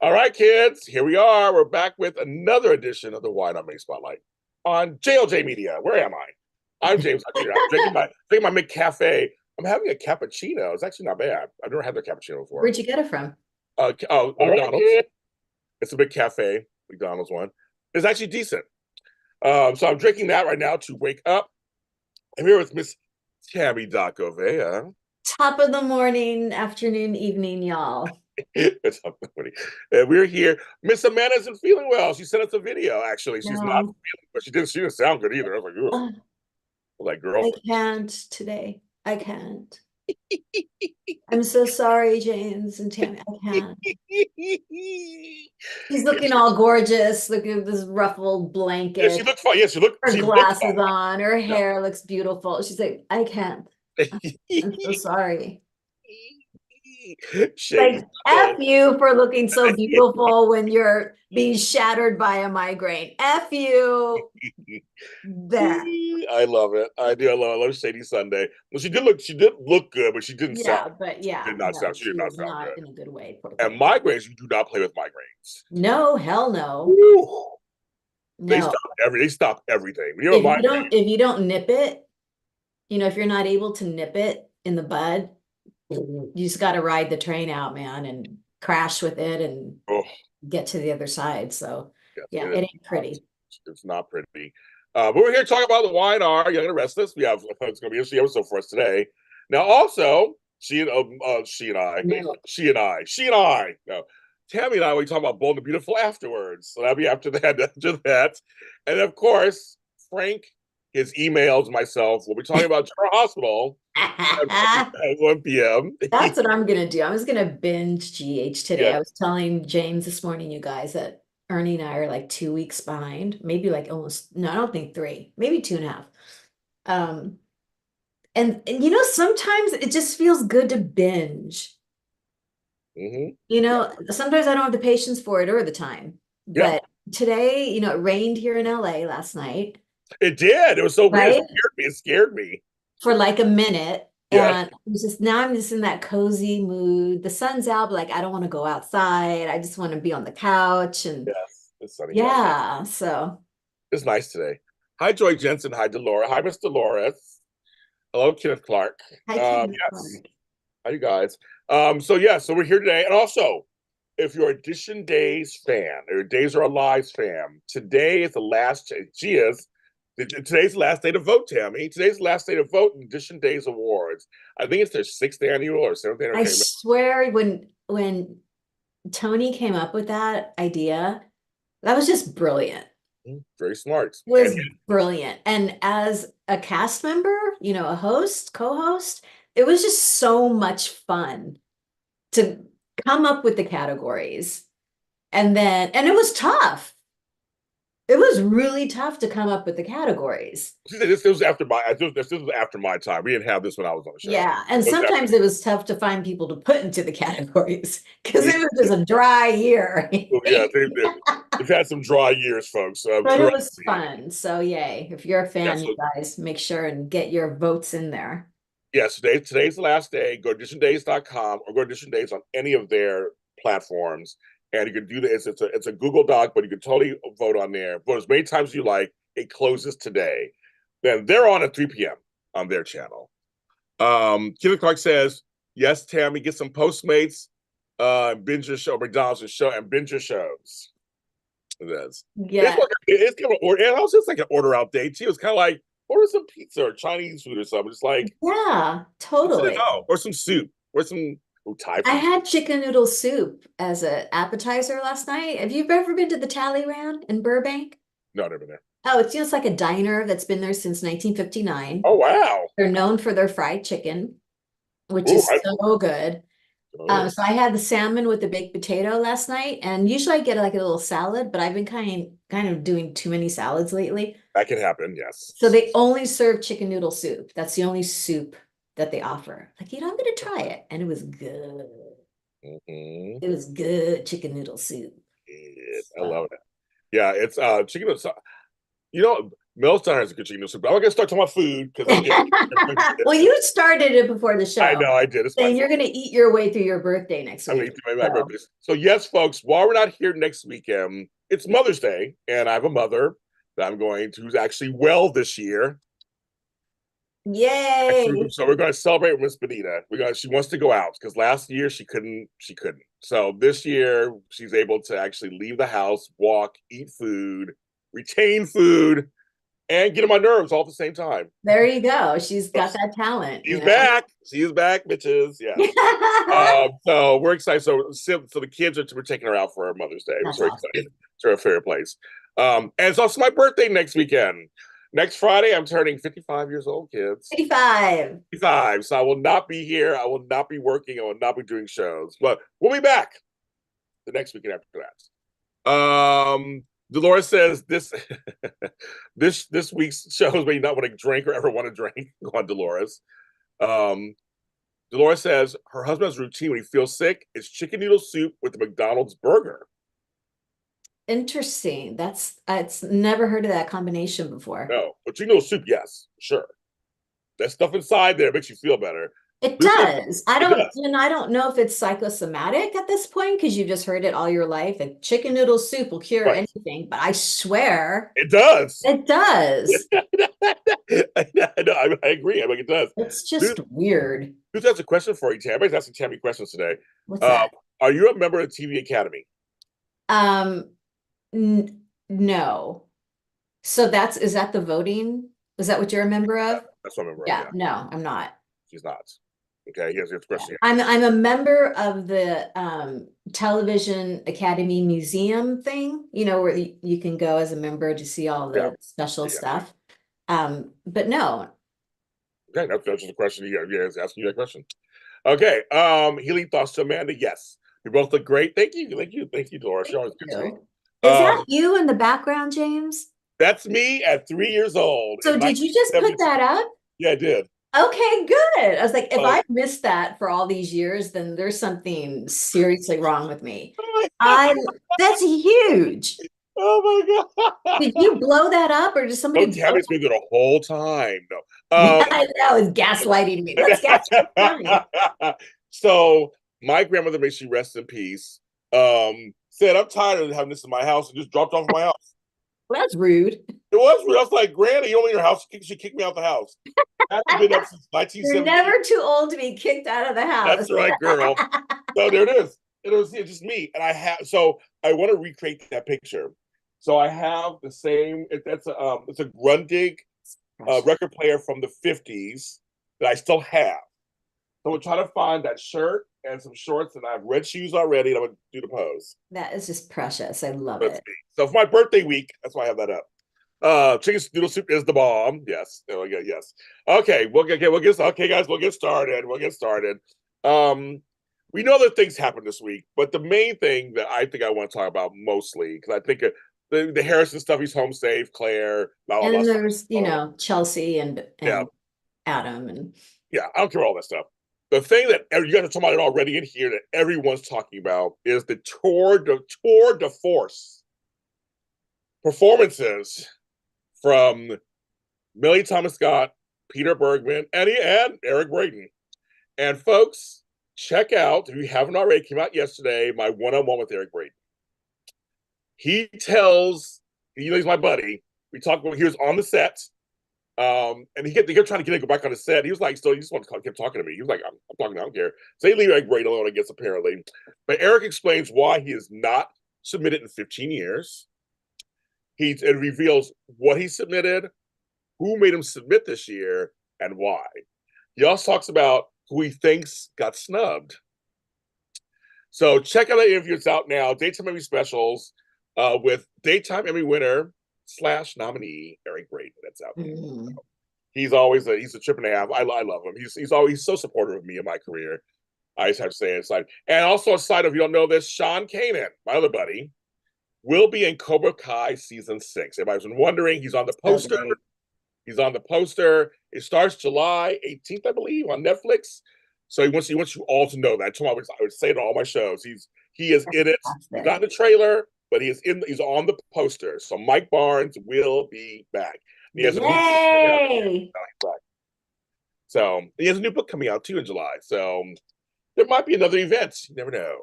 All right, kids, here we are. We're back with another edition of the Wine on Me Spotlight on JLJ Media. Where am I? I'm James. I'm drinking my McCafe. I'm having a cappuccino. It's actually not bad. I've never had the cappuccino before. Where'd you get it from? McDonald's. It's a big cafe, McDonald's one. It's actually decent. So I'm drinking that right now to wake up. I'm here with Miss Tami Goveia. Top of the morning, afternoon, evening, y'all. It's up, buddy. And we're here. Miss Amanda isn't feeling well. She sent us a video. Actually, she's not No, feeling, but she didn't sound good either. I was like, ugh. uh, Like I girlfriend. can't today. I can't. I'm so sorry, James and Tammy. I can't. She's looking all gorgeous. Look at this ruffled Yeah, she blanket. looked fine. Yeah, Her she looked glasses on. Her fine. hair looks beautiful. She's like, I can't. I'm so sorry. Shady. Like, F you for looking so beautiful when you're being shattered by a migraine. F you. There. I love it. I do. I love Shady Sunday. Well, she did look good, but she didn't sound. Yeah, but yeah, Did not no, sound. She did she not was sound not good. in a good way, poor And thing. migraines, you do not play with migraines. No, hell no. Woo. They No. stop They stop everything. When you have a migraine, If you don't nip it, if you're not able to nip it in the bud, you just got to ride the train out, man, and crash with it and oh, get to the other side. So, yes, yeah, it it is ain't not. pretty. It's not pretty. But we're here to talk about the Wine R Young and Restless. It's going to be a interesting episode for us today. Now, also, she and I. No, Tami and I, we talk about Bold and the Beautiful afterwards. So that'll be after that. After that, and of course, Frank, his emails, myself. We'll be talking about General Hospital at 1 p.m. That's what I'm gonna do. I'm just gonna binge GH today. Yeah. I was telling James this morning, you guys, that Ernie and I are like 2 weeks behind, maybe like almost, no, I don't think three, maybe two and a half. Um, and sometimes it just feels good to binge. Mm-hmm. Sometimes I don't have the patience for it or the time. Yeah. But today, it rained here in LA last night, It did. It was so weird. right? It scared me. For like a minute. Yeah. And I'm just in that cozy mood. The sun's out, but like I don't want to go outside. I just want to be on the couch and Yes. It's sunny out. yeah. So It's nice today. Hi, Joy Jensen. Hi, Dolores. Hi, Miss Dolores. Hello, Kenneth Clark. I can't. Yes. Hi, you guys. So we're here today. And also, if you're a Edition Days fan or Days Are Alive fan, today is the last, she is, today's the last day to vote, Tami. Today's the last day to vote in Edition Days Awards. I think it's their 6th annual or 7th annual. I swear when Tony came up with that idea, that was just brilliant. Very smart. Was brilliant. And as a cast member, a host, co-host, it was just so much fun to come up with the categories. And it was tough. It was really tough to come up with the categories. This was after my time. We didn't have this when I was on the show. Yeah. And sometimes it was tough to find people to put into the categories because it was just a dry year. Yeah, they've had some dry years, folks. But it was fun. So yay. If you're a Yeah, fan, you guys make sure and get your votes in there. yes, today's the last day. Go to editiondays.com or go to Edition Days on any of their platforms. And you can do this. It's a Google Doc, but you can totally vote on there. Vote as many times as you like. It closes today. Then they're on at 3 p.m. on their channel. Kenneth Clark says, yes, Tami, get some Postmates, binge your show, McDonald's show, and binge your shows. That's Yeah. it's kind of order, and also it's like an order out day too. It's kind of like order some pizza or Chinese food or something. It's like Yeah, totally. or some soup or some Thai I food. had chicken noodle soup as an appetizer last night. Have you ever been to the Talleyrand in Burbank? No, never there. Oh, it's just like a diner that's been there since 1959. Oh wow. They're known for their fried chicken, which Ooh, is so good. So I had the salmon with the baked potato last night, and usually I get like a little salad, but I've been kind of doing too many salads lately. that can happen. Yes. So they only serve chicken noodle soup. That's the only soup that they offer. Like, I'm gonna try it, and it was good. Mm-hmm. It was good chicken noodle soup. I love it. Yeah, it's chicken. You know, Mel's Diner has a good chicken noodle soup. But I'm not gonna start talking about food because it's good. Well, you started it before the I show. know I did. It's my Saying you're fault. going to eat your way through your birthday next I mean, week. my birthday. So yes, folks, while we're not here next weekend, it's Mother's Day, and I have a mother that I'm going to who's actually well this year. Yay! So we're going to celebrate with Miss Benita. She wants to go out because last year she couldn't. So this year she's able to actually leave the house, walk, eat food, retain food, and get on my nerves all at the same time. There you go. She's got that talent. She's back. She is back, bitches. Yes. So we're excited. So the kids we're taking her out for our Mother's Day. That's We're awesome. excited to her favorite place. And it's also my birthday next weekend. Next Friday, I'm turning 55 years old, kids. 55. 55. So I will not be here. I will not be working. I will not be doing shows. But we'll be back the next weekend after that. Dolores says this this week's shows where you not want to drink or ever want to drink. Go on, Dolores. Dolores says her husband's routine when he feels sick is chicken noodle soup with the McDonald's burger. Interesting. It's never heard of that combination before. No, but chicken noodle soup, yes, sure. That stuff inside there makes you feel better. It does. I don't know if it's psychosomatic at this point because you just heard it all your life. And chicken noodle soup will cure anything, but I swear it does. It does. I agree. I think it does. It's just weird. Who's has a question for you, Tam? Everybody's asking Tammy questions today. What's that? Are you a member of the TV Academy? No. So is that the voting? Is that what you're a member of? That's what I'm a member of. Yeah, no, I'm not. She's not. Okay, here's the question. I'm a member of the Television Academy Museum thing, where you can go as a member to see all the special stuff. But no. Okay, that's just a question. Yeah, asking you that question. Okay. Healing thoughts to Amanda. Yes. You both look great. Thank you, Dolores. You're always good to me. Is that you in the background, James? That's me at 3 years old. So did you just put that up? Yeah, I did. Okay, good. I was like, if I missed that for all these years, then there's something seriously wrong with me. That's huge. Oh my God. Did you blow that up or did somebody? Don't tell me it's been there the whole time. No. That was gaslighting me. Let's gaslight. So my grandmother, may she rest in peace, said, I'm tired of having this in my house, and just dropped off my house. Well, that's rude. It was rude. I was like, Granny, you own your house. She kicked me out the house. I've been up since 1970. You're never too old to be kicked out of the house. That's right, girl. So there it is. It's just me. And I want to recreate that picture. So I have the same, it's a Grundig record player from the 50s that I still have. So we're trying to find that shirt and some shorts, and I have red shoes already, and I'm going to do the pose. That is just precious. I love it. So for my birthday week, that's why I have that up. Chicken noodle soup is the bomb. Yes. There we go. Yes. Okay. Guys, we'll get started. We know that things happen this week, but the main thing that I think I want to talk about mostly, because I think the Harrison stuff, he's home safe, Claire, and then there's Chelsea and Adam and I don't care about all that stuff. The thing that you guys are talking about it already in here that everyone's talking about is the tour de force performances from Millie Thomas Scott, Peter Bergman, and Eric Braeden. And folks, check out, if you haven't already, came out yesterday, my one-on-one with Eric Braeden. He's my buddy. We talked about, he was on the set. And he kept trying to get him to go back on the set. He was like, so he just kept talking to me. He was like, I'm talking, I don't care. So they leave Eric Braeden alone, I guess, apparently. But Eric explains why he has not submitted in 15 years. It reveals what he submitted, who made him submit this year, and why. He also talks about who he thinks got snubbed. So check out that interview. It's out now. Daytime Emmy specials with Daytime Emmy winner / nominee Eric Braeden. That's out there. So he's always he's a trip and a half. I love him. He's always so supportive of me in my career. I just have to say it. And also aside, if you don't know this, Sean Kanan, my other buddy, will be in Cobra Kai season 6. Everybody's been wondering. He's on the poster. It starts July 18th, I believe, on Netflix. So he wants you all to know that. I told him I would say it on all my shows. He is in it. He's not in the trailer, but he's on the poster. So Mike Barnes will be back. He has a new book coming out. Yay! So he has a new book coming out too in July. So there might be another event. You never know.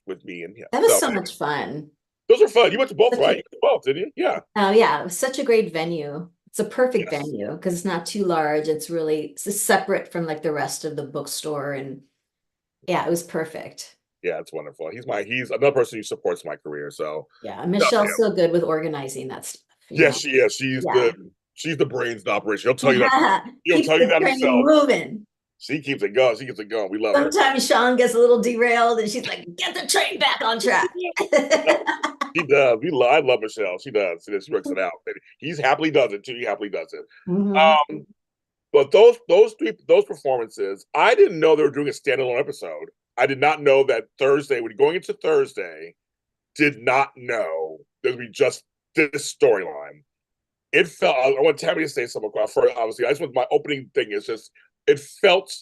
With me and him. That was So so much fun. those are fun. You went to both, Such right? a, You went to both, didn't you? Yeah. oh yeah, it was such a great venue. It's a perfect Yes. venue because it's not too large. It's separate from like the rest of the bookstore, and yeah, it was perfect. Yeah, it's wonderful. He's another person who supports my career. So Yeah, shout out to Michelle's him. so good with organizing that stuff, you Yes, know. she is. Yeah. She's the brains of the operation. He'll tell you that. He'll Keeps tell you the that train himself. moving. She keeps it going. She keeps it going. We love her. Sometimes Sean gets a little derailed and she's like, get the train back on track. She does. I love Michelle. She does. She works it out. He's happily does it too. He happily does it. Mhm. Um, but those performances, I didn't know they were doing a standalone episode. I did not know that Thursday, when going into Thursday, did not know there would be just this storyline. It felt. I want Tami to say something. First, obviously, I just want my opening thing is just. It felt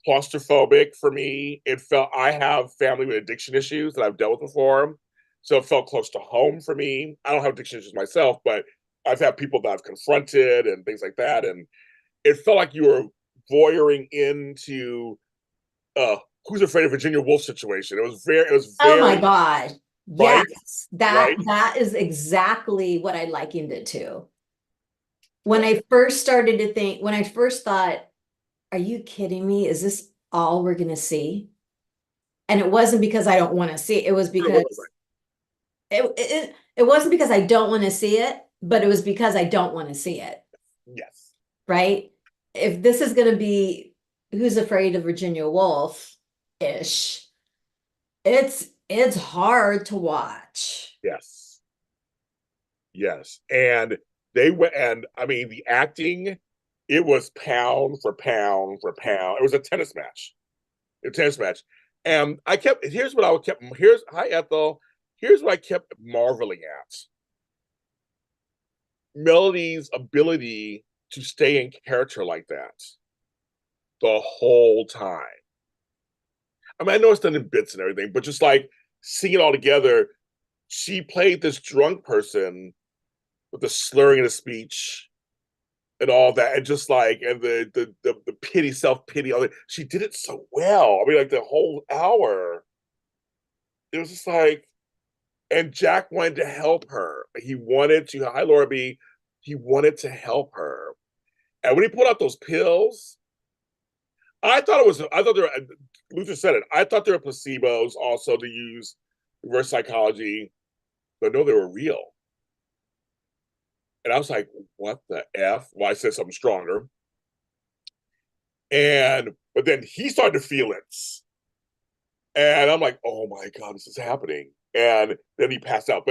claustrophobic for me. It felt I have family with addiction issues that I've dealt with before, so it felt close to home for me. I don't have addiction issues myself, but I've had people that I've confronted and things like that, and it felt like you were voyeuring into uh Who's Afraid of Virginia Woolf situation. It was Oh my very God. right, Yes, right. that is exactly what I likened it to. When I first started to think, when I first thought, are you kidding me? Is this all we're gonna see? And it wasn't because I don't want to see it. It was because it wasn't because I don't want to see it, but it was because I don't want to see it. Yes, Right? If this is gonna be Who's Afraid of Virginia Woolf ish, it's hard to watch. yes, yes, and they went, and I mean the acting. It was pound for pound for pound. It was a tennis match. A tennis match. And I kept here's what I kept here's hi Ethel. Here's what I kept marveling at. Melody's ability to stay in character like that the whole time. I mean, I know it's done in bits and everything, but just like seeing it all together, she played this drunk person with the slurring of the speech and all that, and just like and the pity, self pity, all that. She did it so well. I mean, like the whole hour, it was just like, and Jack wanted to help her. He wanted to. Hi, Laura B. He wanted to help her, and when he pulled out those pills, I thought it was. I thought they were. Luther said it. I thought they were placebos, also to use reverse psychology, but no, they were real. And I was like, "What the f?" Well, I said something stronger, and but then he started to feel it, and I'm like, "Oh my god, this is happening!" And then he passed out.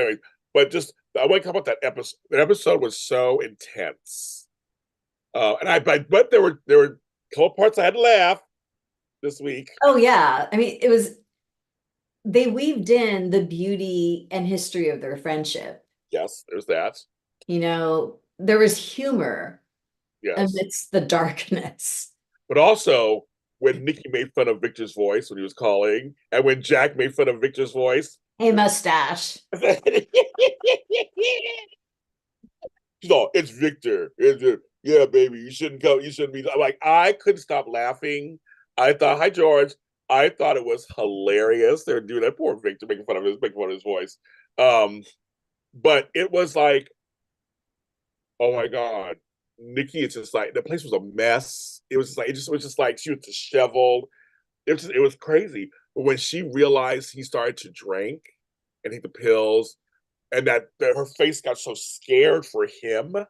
But just I want to talk about that episode. The episode was so intense, and but there were a couple parts I had to laugh this week. Oh yeah. I mean, they weaved in the beauty and history of their friendship. Yes, there's that. You know, there was humor Yes, amidst the darkness. but also when Nikki made fun of Victor's voice when he was calling, and when Jack made fun of Victor's voice. Hey, mustache. She's all, it's Victor. Yeah, baby, you shouldn't go. You shouldn't be. I'm like, I couldn't stop laughing. I thought, hi, George. I thought it was hilarious. They're doing that poor Victor making fun of his voice. Um, but it was like, oh my god, Nikki. It's just like the place was a mess. It was just like it was just like she was disheveled. It was crazy. But when she realized he started to drink and take the pills, and that her face got so scared for him, I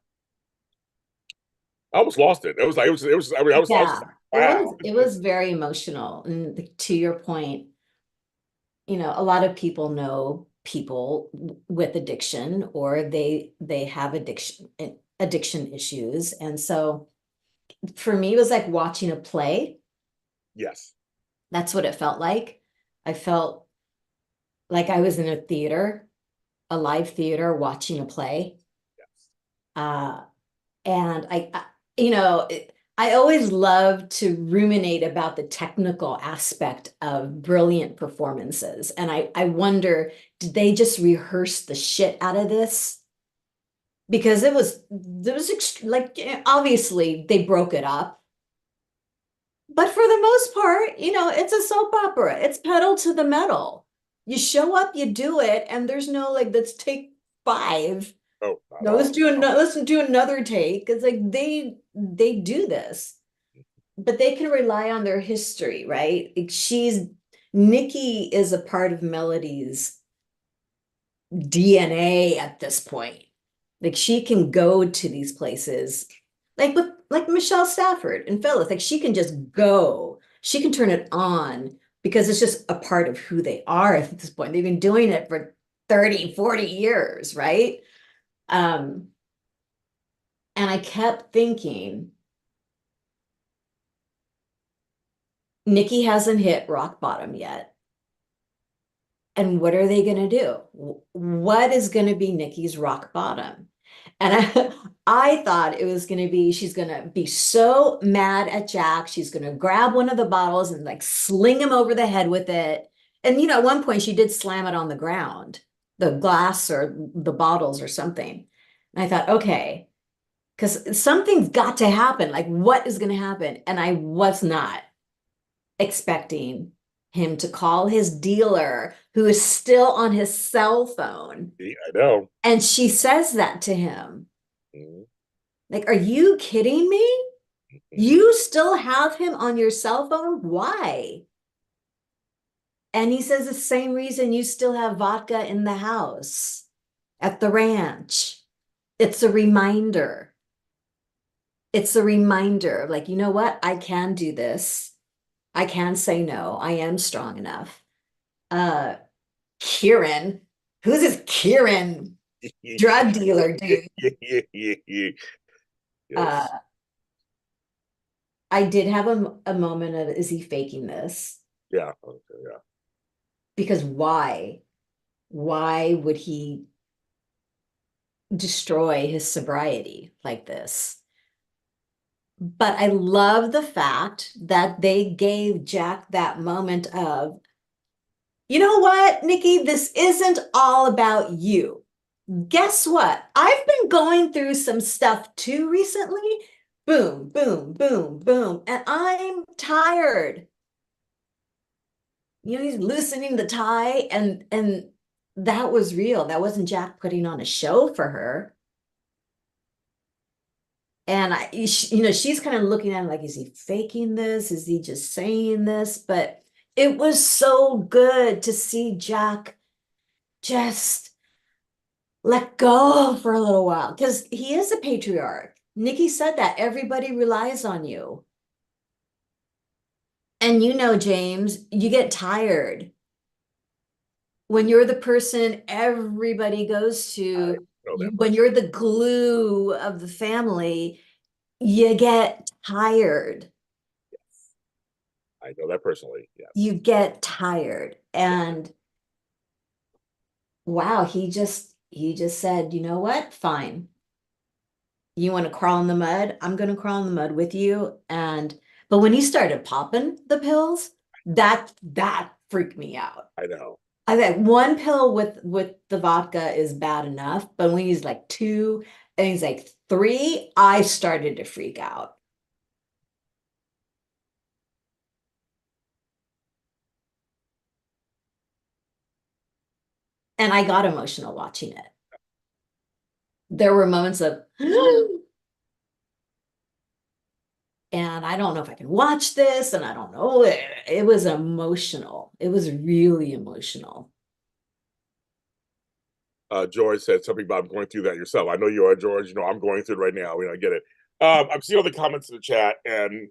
almost lost it. It was like it was. I mean, I was Yeah, just like, wow. it was very emotional. And to your point, you know, a lot of people know people with addiction or they have addiction issues. And so for me, it was like watching a play. Yes. That's what it felt like. I felt like I was in a theater, a live theater, watching a play. Yes. Uh, and you know, I always love to ruminate about the technical aspect of brilliant performances. And I wonder, did they just rehearse the shit out of this? because like, obviously they broke it up. But for the most part, it's a soap opera. It's pedal to the metal. You show up, you do it, and there's no like, let's take five. Oh, not at No, let's all. do another, let's do another take. It's like they do this, but they can rely on their history, right? Like Nikki is a part of Melody's DNA at this point. Like she can go to these places, like Michelle Stafford and Phyllis. Like she can just go. She can turn it on because it's just a part of who they are at this point. They've been doing it for 30, 40 years, right? Um, and I kept thinking, Nikki hasn't hit rock bottom yet. And what are they going to do? What is going to be Nikki's rock bottom? And I thought it was going to be, she's going to be so mad at Jack. She's going to grab one of the bottles and like sling him over the head with it. And, at one point she did slam it on the ground, the glass or the bottles or something. And I thought, okay, because something's got to happen. Like, what is going to happen? And I was not expecting him to call his dealer, who is still on his cell phone. Yeah, I know. And she says that to him. Mhm. Like, are you kidding me? Mhm. You still have him on your cell phone? Why? And he says the same reason you still have vodka in the house at the ranch. It's a reminder. It's a reminder of like, you know what? I can do this. I can say no. I am strong enough. Kieran, who's this Kieran drug dealer dude? Yes. I did have a moment of, is he faking this? Yeah. Okay, yeah. Because why? Why would he destroy his sobriety like this? But I love the fact that they gave Jack that moment of, you know what, Nikki, this isn't all about you. Guess what? I've been going through some stuff too recently. Boom, boom, boom, boom. And I'm tired. He's loosening the tie and that was real. That wasn't Jack putting on a show for her. And she's kind of looking at him like, is he faking this? Is he just saying this? But it was so good to see Jack just let go for a little while because he is a patriarch. Nikki said that everybody relies on you. And James, you get tired when you're the person everybody goes to. When you're the glue of the family, you get tired. I know that personally. Yes. You get tired. And wow, he just said, you know what? Fine. You want to crawl in the mud? I'm going to crawl in the mud with you. But when he started popping the pills, that freaked me out. I know. I think one pill with the vodka is bad enough, but when he's like two and he's like three, I started to freak out. And I got emotional watching it. There were moments of, and I don't know if I can watch this, and I don't know. It was emotional. It was really emotional. George said something about I'm going through that yourself. I know you are, George. I'm going through it right now. I get it. I'm seeing all the comments in the chat, and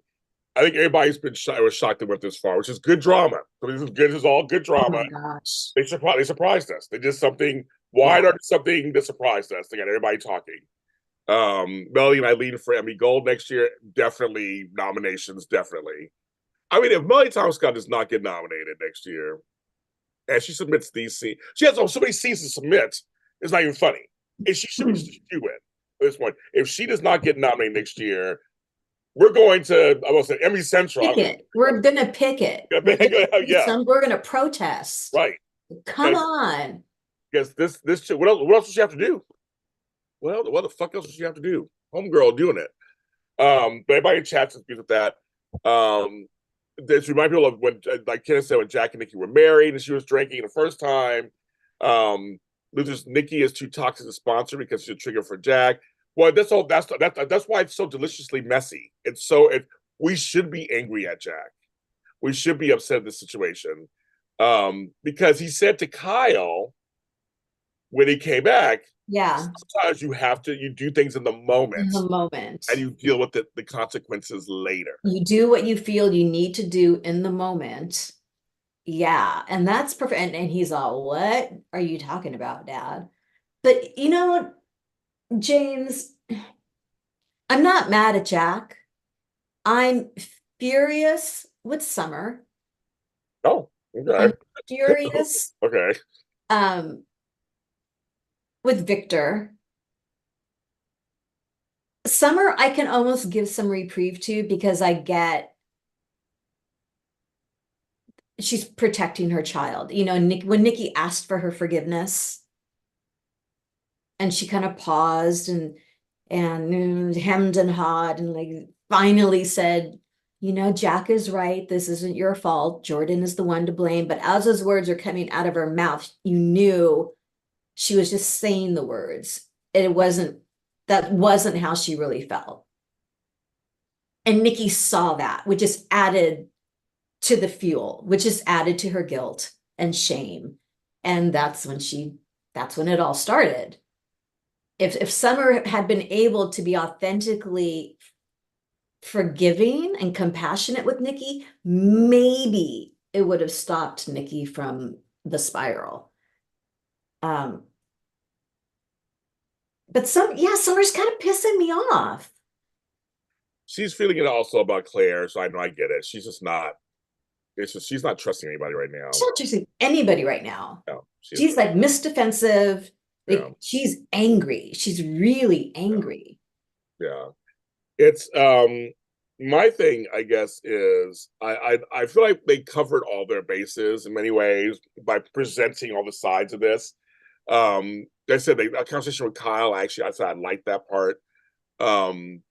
I think everybody's been was shocked they went this far, which is good drama. So this is good. This is all good Oh drama. my gosh. They surprised us. They did something wide or something that surprised us. They got everybody talking. Melody and Eileen for Emmy Gold next year, definitely nominations, definitely. I mean, if Melody Thomas Scott does not get nominated next year, and she submits these scenes, she has so many scenes to submit. It's not even funny. And she should win at this point. If she does not get nominated next year, we're going to, I will say, Emmy Central. Pick it. We're gonna pick it. Yeah, We're gonna protest. right. Come on. Because this what else does she have to do? Well, what the fuck else does she have to do? Homegirl doing it. But everybody in chat agrees with that. This reminds me of when, like Kenneth said, when Jack and Nikki were married and she was drinking the first time. Luther's Nikki is too toxic to sponsor because she's a trigger for Jack. Well, that's why it's so deliciously messy. We should be angry at Jack. We should be upset at this situation. Because he said to Kyle when he came back, Yeah, sometimes you do things in the in moment the moment. and you deal with the consequences later. You do what you feel you need to do in the moment. Yeah, and that's perfect. And he's all, what are you talking about, Dad? But James, I'm not mad at Jack. I'm furious with Summer. Oh, okay. I'm furious Okay. um with Victor. Summer, I can almost give some reprieve to because I get she's protecting her child. When Nikki asked for her forgiveness and she kind of paused and hemmed and hawed and like finally said, Jack is right. This isn't your fault. Jordan is the one to blame. But as those words are coming out of her mouth, you knew she was just saying the words. That wasn't how she really felt. And Nikki saw that, which just added to the fuel, which just added to her guilt and shame. And that's when it all started. If Summer had been able to be authentically forgiving and compassionate with Nikki, maybe it would have stopped Nikki from the spiral. But Summer's kind of pissing me off. She's feeling it also about Claire, so I know I get it. She's just not. It's just she's not trusting anybody right now. She's not trusting anybody right now. No, She's like Miss Defensive. Like yeah. she's angry. She's really angry. Yeah. It's my thing, I guess, is I feel like they covered all their bases in many ways by presenting all the sides of this. They said a conversation with Kyle, actually, I said I liked that part. Him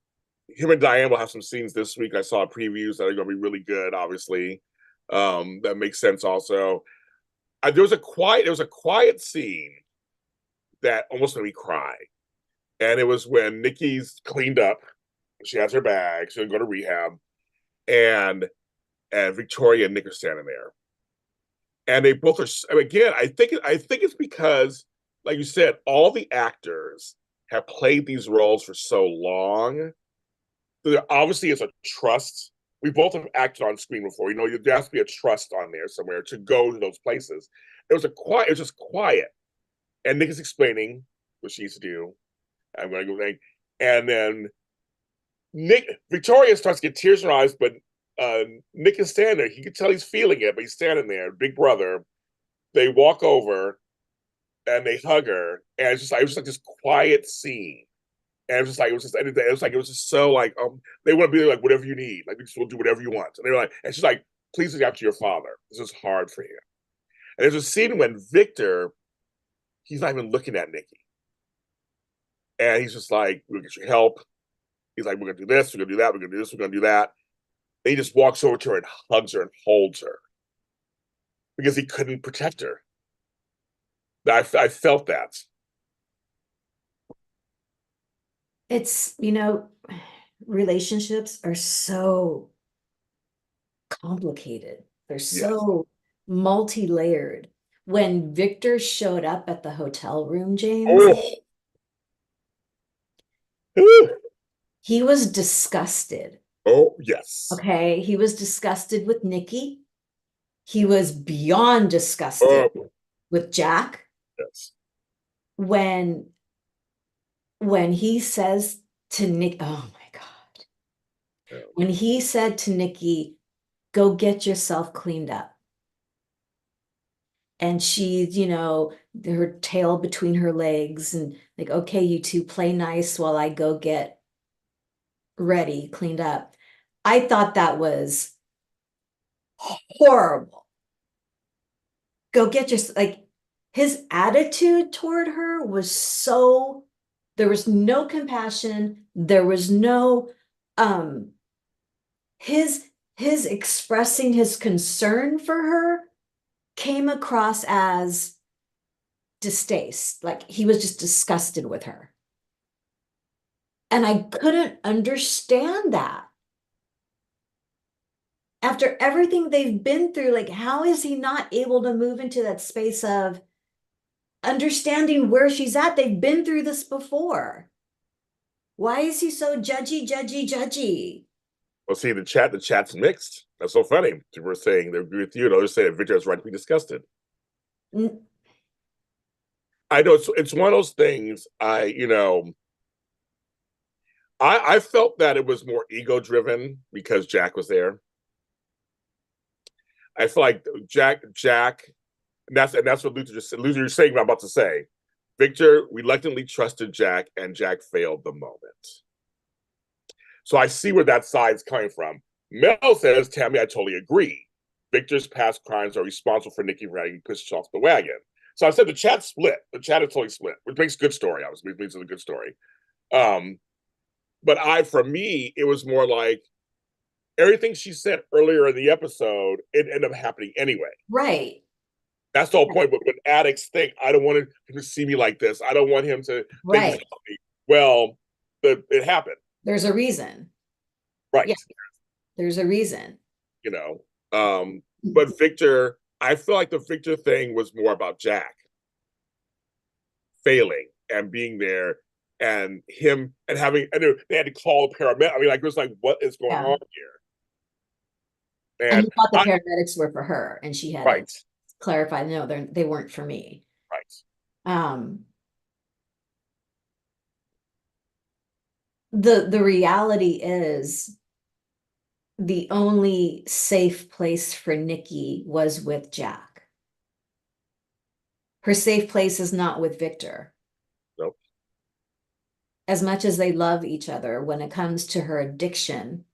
and Diane will have some scenes this week. I saw previews that are going to be really good. Obviously, that makes sense. Also, there was a quiet scene that almost made me cry, and it was when Nikki's cleaned up. She has her bag. She's gonna go to rehab, and Victoria and Nick are standing there, and they both are. Again, I think it's because, like you said, all the actors have played these roles for so long. There obviously is a trust. We both have acted on screen before. There has to be a trust on there somewhere to go to those places. It was just quiet. And Nick is explaining what she needs to do. I'm gonna go think. And then Victoria starts to get tears in her eyes, but Nick is standing there. He can tell he's feeling it, but he's standing there, big brother. They walk over and they hug her. And it was just like this quiet scene. And it was just so like, they want to be like, whatever you need. Like, we just will do whatever you want. And they're like, and she's like, please look after your father. This is hard for him. And there's a scene when Victor, he's not even looking at Nikki. And he's just like, we'll get you help. He's like, we're going to do this, we're going to do that, we're going to do this, we're going to do that. And he just walks over to her and hugs her and holds her because he couldn't protect her. I felt that. It's, relationships are so complicated. They're so multi-layered. When Victor showed up at the hotel room, James, he was disgusted. Oh, yes. Okay. He was disgusted with Nikki. He was beyond disgusted with Jack. Yes. When he says to Nick, oh my God. Yeah. When he said to Nikki, go get yourself cleaned up. And she's, her tail between her legs and like, okay, you two play nice while I go get ready, cleaned up. I thought that was horrible. Go get your, like, his attitude toward her was so There was no compassion. There was no um his expressing his concern for her came across as distaste. Like he was just disgusted with her. And I couldn't understand that. After everything they've been through, like, how is he not able to move into that space of understanding where she's at? They've been through this before. Why is he so judgy, judgy, judgy? Well, see, the chat's mixed. That's so funny. People were saying they agree with you, and others say that Victor has right to be disgusted. I know it's one of those things. I felt that it was more ego driven because Jack was there. I feel like Jack, and that's what Luther just said. Luther, you're saying what I'm about to say. Victor reluctantly trusted Jack, and Jack failed the moment. So I see where that side's coming from. Mel says, Tami, I totally agree. Victor's past crimes are responsible for Nikki having pushed off the wagon. So I said the chat split. The chat is totally split, which makes a good story, obviously. It makes it a good story. But for me, it was more like everything she said earlier in the episode, it ended up happening anyway. Right. That's the whole point. But when addicts think, I don't want him to see me like this. I don't want him to think this about me. Well, it happened. There's a reason. Right. Yeah. There's a reason. But Victor, I feel like the Victor thing was more about Jack failing and being there and him and they had to call a paramedic. I mean, like, it was like, what is going on here? And he thought the paramedics were for her, and she had right. to clarify, no, they weren't for me. Right. The reality is the only safe place for Nikki was with Jack. Her safe place is not with Victor. Nope. As much as they love each other, when it comes to her addiction,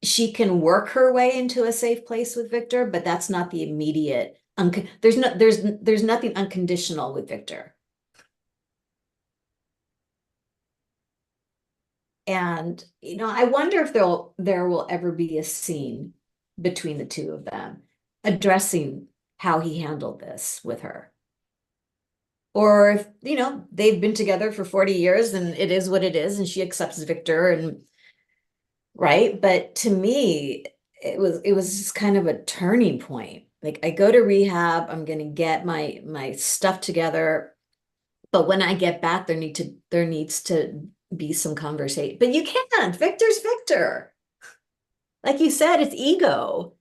she can work her way into a safe place with Victor, but that's not the immediate. There's nothing unconditional with Victor. And I wonder if there will ever be a scene between the two of them addressing how he handled this with her. Or if, they've been together for 40 years and it is what it is, and she accepts Victor, and right. But to me, it was just kind of a turning point. Like, I go to rehab, I'm gonna get my stuff together. But when I get back, there needs to be some conversation. But you can't. Victor's Victor. Like you said, it's ego,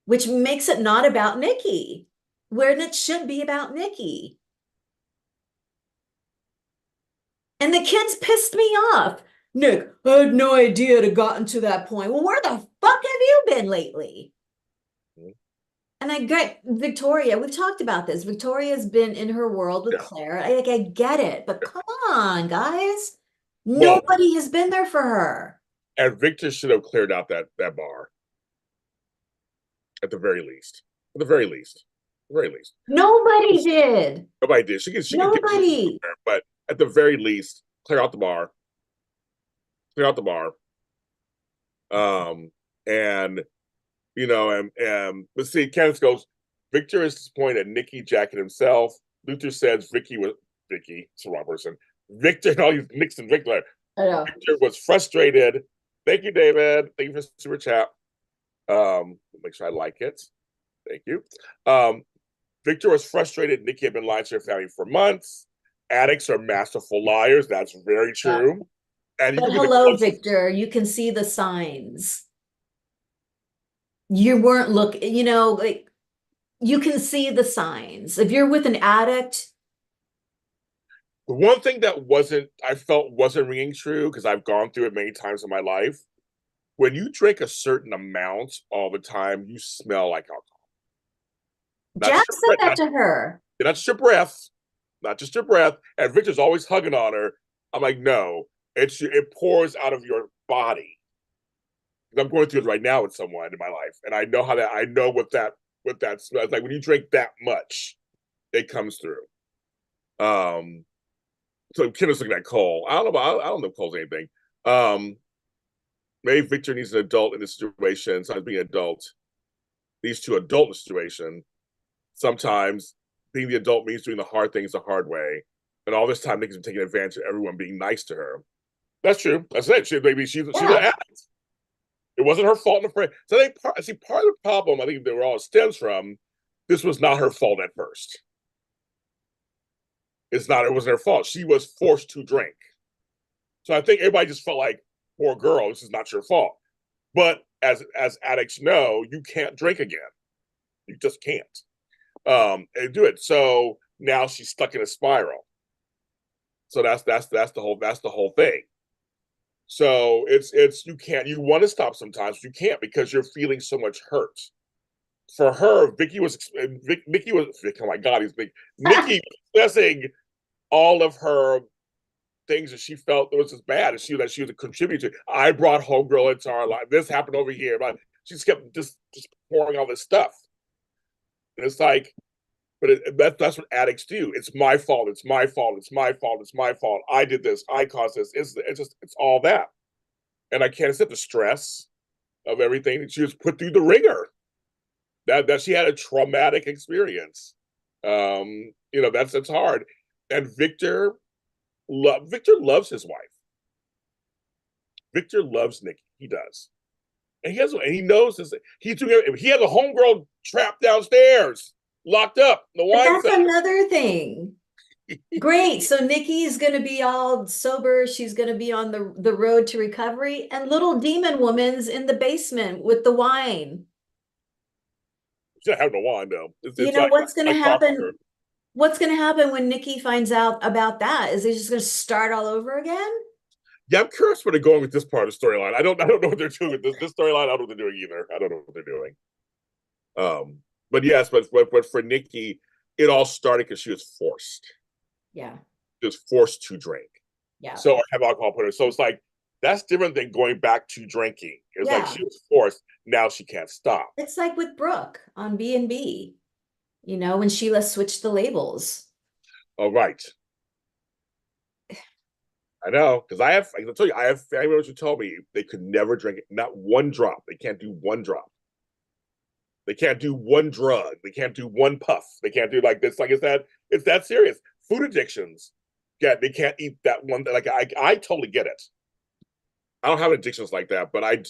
which makes it not about Nikki, where it should be about Nikki. And the kids pissed me off. Nick, I had no idea it had gotten to that point. Well, where the fuck have you been lately? And I get Victoria. We've talked about this. Victoria's been in her world with Claire. I get it, but come on, guys. Nobody has been there for her. And Victor should have cleared out that bar. At the very least. At the very least. At the very least. Nobody did. Nobody did. She can but at the very least, clear out the bar. Clear out the bar. But see, Candace goes, Victor is disappointed at Nikki, Jack, and himself. Luther says Vicky, it's the wrong person. Victor, all these Nicks and Victor. I know. Victor was frustrated. Thank you, David. Thank you for super chat. Make sure I like it. Thank you. Victor was frustrated. Nikki had been lying to her family for months. Addicts are masterful liars. That's very true. And but hello, Victor. You can see the signs. You weren't looking, like, you can see the signs. If you're with an addict. The one thing that I felt wasn't ringing true, because I've gone through it many times in my life, when you drink a certain amount all the time, you smell like alcohol. Jack said that to her. Not just your breath. Not just your breath. And Victor's always hugging on her. I'm like, no, it pours out of your body. I'm going through it right now with someone in my life, and I know what that smells like. When you drink that much, it comes through. So Kendall's looking at Cole. I don't know if Cole's anything. Maybe Victor needs an adult in this situation. Sometimes being an adult needs to adult in the situation. Sometimes being the adult means doing the hard things the hard way. And all this time, Nikki's been taking advantage of everyone being nice to her. That's true. That's it. She's an addict. It wasn't her fault in the first. So part of the problem, I think, that we're all stems from, this was not her fault at first. It wasn't her fault. She was forced to drink. So I think everybody just felt like, poor girl, this is not your fault. But as addicts know, you can't drink again. You just can't. And do it. So now she's stuck in a spiral. So that's the whole thing. So you want to stop sometimes, but you can't because you're feeling so much hurt. For her, Nikki was, oh my God, he's big. Nikki was expressing all of her things that she felt that was just bad, and she was a contributor. I brought homegirl into our life. This happened over here, but she just kept just pouring all this stuff. And it's like, but that's what addicts do. It's my fault. It's my fault. It's my fault. It's my fault. I did this. I caused this. It's all that. And I can't accept the stress of everything that she was put through the ringer. That she had a traumatic experience. That's hard. And Victor loves his wife. Victor loves Nikki. He does. And he knows this. He's doing it. He has a homegirl trapped downstairs, locked up in the wine That's cellar. another thing. Great. So Nikki's going to be all sober. She's going to be on the road to recovery. And little demon woman's in the basement with the wine. She doesn't have no wine, though. What's going to happen? What's going to happen when Nikki finds out about that? Is he just going to start all over again? Yeah, I'm curious where they're going with this part of the storyline. I don't know what they're doing with this storyline. I don't know what they're doing either. I don't know what they're doing. But yes, but for Nikki, it all started because she was forced. Yeah. She was forced to drink. Yeah. So or have alcohol put her. So it's like that's different than going back to drinking. It's like she was forced. Now she can't stop. It's like with Brooke on B&B. When Sheila switched the labels. Oh, right. I know, because I tell you, I have family members who told me they could never drink it, not one drop. They can't do one drop. They can't do one drug. They can't do one puff. They can't do like this. Like it's that serious. Food addictions. Yeah, they can't eat that one. Like I totally get it. I don't have addictions like that, but I've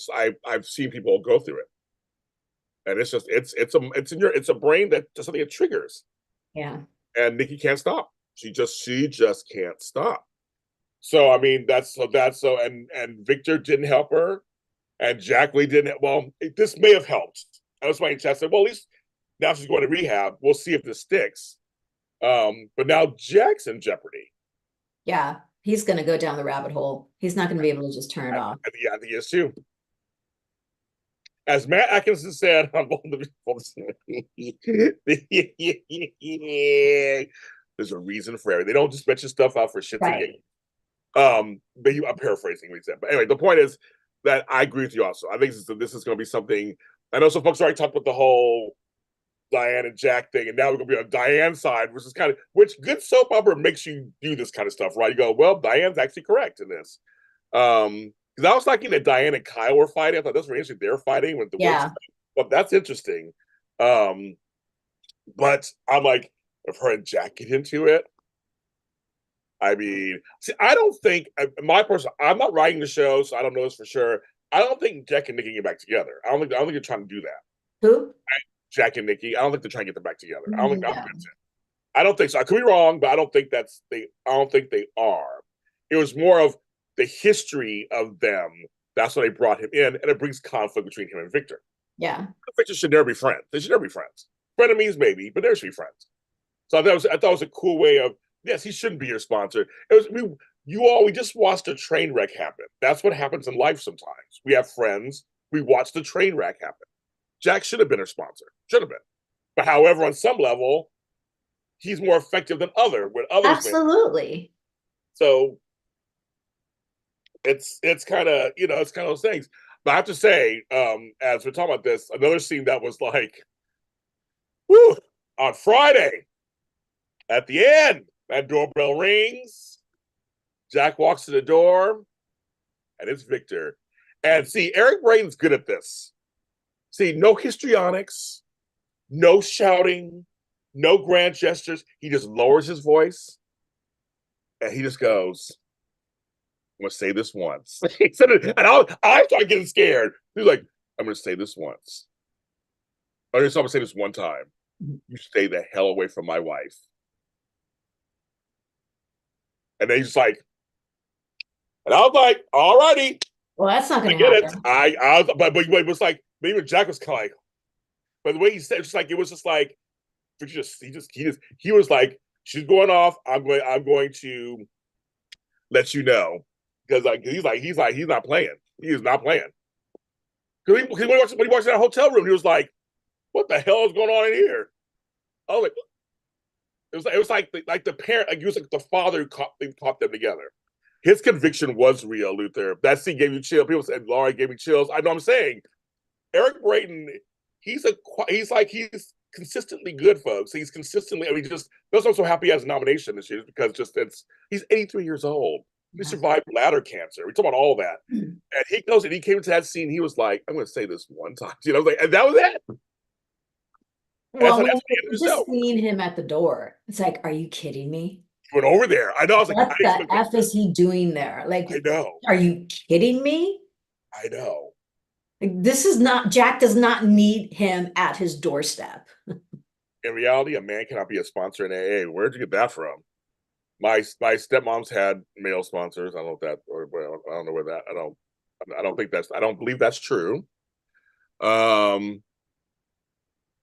seen people go through it. And it's just it's a brain that just something it triggers. Yeah. And Nikki can't stop. She just can't stop. So I mean and Victor didn't help her, and Jacqueline didn't. Well, this may have helped. I was why Chad said, well, at least now she's going to rehab. We'll see if this sticks. But now Jack's in jeopardy. Yeah, he's going to go down the rabbit hole. He's not going to be able to just turn it off. I think he is too. As Matt Atkinson said on there's a reason for everything. They don't just mention stuff out for shits and giggles. But I'm paraphrasing what he said. But anyway, the point is that I agree with you also. I think this is going to be something. I know some folks already talked about the whole Diane and Jack thing, and now we're going to be on Diane's side, which good soap opera makes you do this kind of stuff, right? You go, well, Diane's actually correct in this. Because I was thinking that Diane and Kyle were fighting. I thought that's very interesting. They're fighting with the witch. But that's interesting. But I'm like, if her and Jack get into it, I mean, see, I don't think I'm not writing the show, so I don't know this for sure. I don't think Jack and Nikki get back together. I don't think they're trying to do that. Who? Jack and Nikki. I don't think they're trying to get them back together. I don't think that's it. I don't think so. I could be wrong, but I don't think I don't think they are. It was more of the history of them. That's why they brought him in, and it brings conflict between him and Victor. Yeah. Victor should never be friends. They should never be friends. Frenemies, maybe, but they should be friends. So I thought it was a cool way of, yes, he shouldn't be your sponsor. We just watched a train wreck happen. That's what happens in life sometimes. We have friends. We watch the train wreck happen. Jack should have been her sponsor. Should have been. But however, on some level, he's more effective than others. Absolutely. So it's kind of those things. But I have to say, as we're talking about this, another scene that was like, whew, on Friday, at the end, That doorbell rings. Jack walks to the door, and it's Victor. And see, Eric Braden's good at this. See, no histrionics, no shouting, no grand gestures. He just lowers his voice, and he just goes, "I'm gonna say this once." He said it, and I started getting scared. He's like, "I'm gonna say this once. I'm gonna say this one time. You stay the hell away from my wife." And then he's like, and I was like, "All righty, Well, that's not I going to get it." happen. I was, but it was like, but even Jack was kind of like, but the way he said, it's just like it was just like, he was like, "She's going off. I'm going to let you know," because like he's not playing. He is not playing. Because when he walks in that hotel room, he was like, "What the hell is going on in here?" I was like, it was like the parent, like it was like the father who caught them together. His conviction was real, Luther. That scene gave you chills. People said Laurie gave me chills. I know I'm saying Eric Braden, he's consistently good, folks. He's consistently, I mean, just that's why I'm so happy he has a nomination this year, because just he's 83 years old. He survived bladder cancer. We talk about all that. And he goes and he came into that scene, he was like, "I'm gonna say this one time." Like, and that was it. Well, That's just seeing him at the door, it's like, are you kidding me? He went over there. I know. I was like, What the F is he doing there? Like, I know. are you kidding me? I know. Like, this is not, Jack does not need him at his doorstep. In reality, a man cannot be a sponsor in AA. Where'd you get that from? My stepmom's had male sponsors. I don't know if that, or I don't know where that. I don't think that's. I don't believe that's true.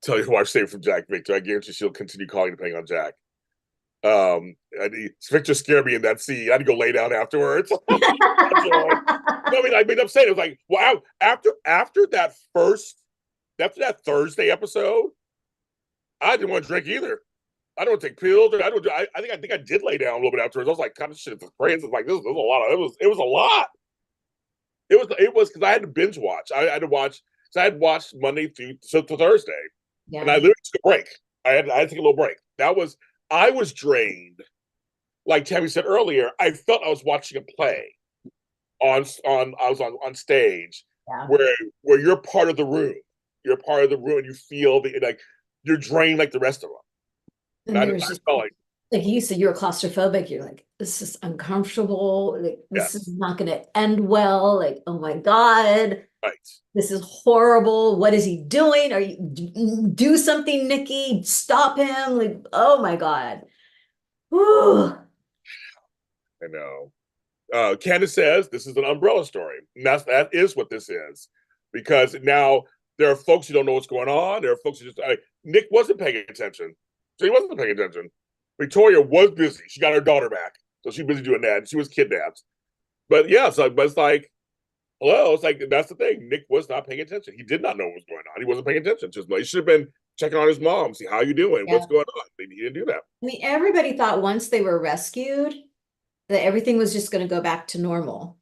Tell your wife, save from Jack Victor. I guarantee she'll continue calling depending on Jack. Victor scared me in that scene. I had to go lay down afterwards. I mean, I'm saying it was like, wow. After that Thursday episode, I didn't want to drink either. I don't take pills. I think I did lay down a little bit afterwards. I was like, "God, this shit is crazy." It's like this was a lot. It was a lot. It was because I had to binge watch. I had to watch. So I had watched Monday through to Thursday, and I literally took a break. I had to take a little break. I was drained. Like Tami said earlier, I felt I was watching a play on stage where you're part of the room. You're part of the room, and you feel like you're drained like the rest of them. And there's just like you said, you're claustrophobic. You're like, this is uncomfortable. Like, this is not going to end well. Like, oh my God. Right. This is horrible. What is he doing? Are you do something, Nikki? Stop him. Like, oh my God. Whew. I know. Candace says this is an umbrella story. And that is what this is. Because now there are folks who don't know what's going on. There are folks who just Nick wasn't paying attention. So he wasn't paying attention. Victoria was busy. She got her daughter back. So she was busy doing that. She was kidnapped. But yeah, but it's like, hello, it's like that's the thing. Nick was not paying attention. He did not know what was going on. He wasn't paying attention. He should have been checking on his mom, see how you doing, what's going on. He didn't do that. I mean, everybody thought once they were rescued that everything was just going to go back to normal.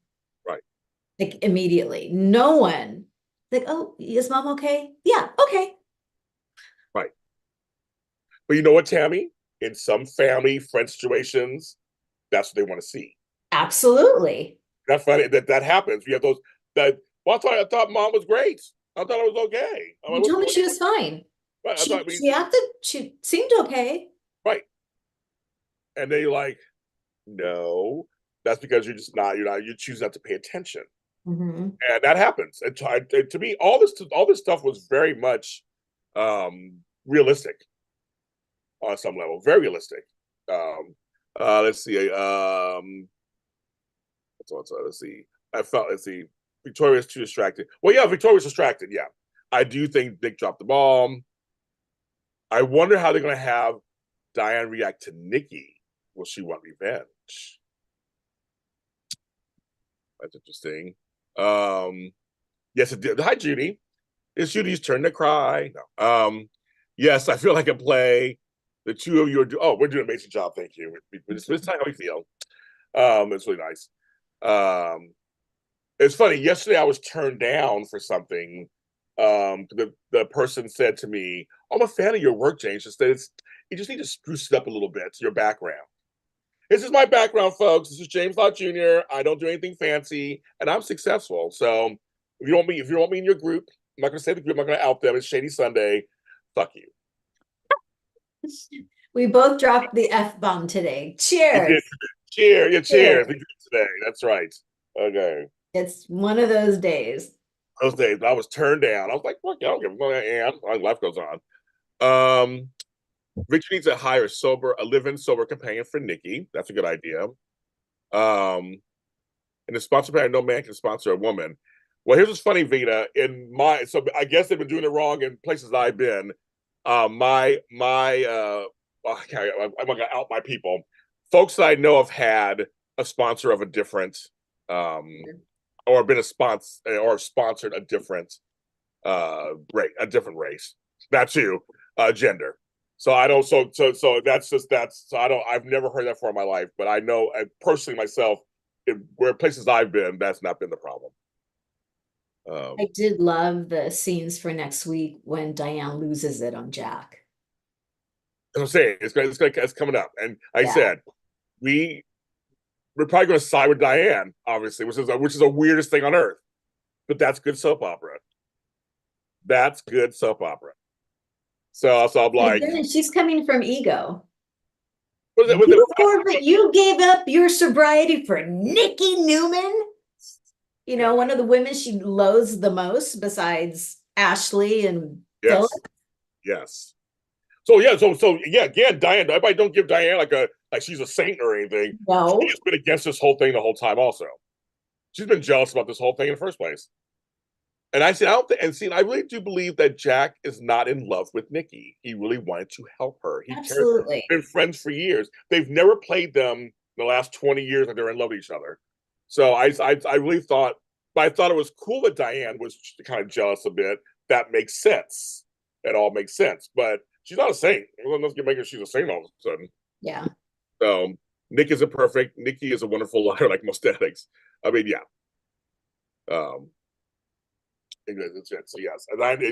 Right. Like immediately. No one like, oh, is mom okay? Yeah, okay. Right. But you know what, Tami? In some family friend situations, that's what they want to see. Absolutely. That's funny that happens. We have those that. Well, I thought mom was great. I thought it was okay. You told me she was fine. Right. She acted. She seemed okay. Right. And then you're like, no, that's because you're just not. You choose not to pay attention, and that happens. And to me, all this stuff was very much realistic on some level. Very realistic. Let's see. Let's see. Let's see. Victoria's too distracted. Well, yeah, Victoria's distracted. Yeah, I do think Nick dropped the ball. I wonder how they're going to have Diane react to Nikki. Will she want revenge? That's interesting. Yes, it did. Hi, Judy. It's Judy's turn to cry. No. Yes, I feel like a play. The two of you are we're doing an amazing job. Thank you. It's how we feel. It's really nice. It's funny. Yesterday I was turned down for something. The person said to me, "I'm a fan of your work, James. Just that you just need to spruce it up a little bit, your background." This is my background, folks. This is James Lott Jr. I don't do anything fancy, and I'm successful. So if you don't want me in your group, I'm not going to say the group. I'm not going to out them. It's Shady Sunday. Fuck you. We both dropped the F-bomb today. You Cheers. did. Cheers. Yeah, cheers. Cheers. We did it today. That's right. Okay. It's one of those days. Those days I was turned down. I was like, fuck, I don't give a fuck. And life goes on. Victor needs to hire a live-in sober companion for Nikki. That's a good idea. And the sponsor plan, no man can sponsor a woman. Well, here's what's funny, Vita. So I guess they've been doing it wrong in places I've been. I'm gonna out my people. Folks that I know have had a sponsor of a different, or been a sponsor or sponsored a different race. That too, gender. So I don't. So I don't. I've never heard that before in my life, but I know personally myself, where places I've been, that's not been the problem. I did love the scenes for next week when Diane loses it on Jack. I'm saying it's coming up, and I Yeah. said we're probably going to side with Diane, obviously, which is the weirdest thing on earth, but that's good soap opera. That's good soap opera. So I'm like, Again, she's coming from ego. was it, You gave up your sobriety for Nikki Newman. You know, one of the women she loathes the most besides Ashley and Philip. Yes. So yeah, again, Diane, everybody don't give Diane like she's a saint or anything. No. She's been against this whole thing the whole time also. She's been jealous about this whole thing in the first place. And I said, I really do believe that Jack is not in love with Nikki. He really wanted to help her. Absolutely. They've been friends for years. They've never played them the last 20 years that they're in love with each other. So I really thought, but I thought it was cool that Diane was kind of jealous a bit. That makes sense. It all makes sense. But she's not a saint. Let's get making she's a saint all of a sudden. Yeah. So Nick isn't perfect. Nikki is a wonderful liar, like most addicts. I mean, yeah. Yes, and like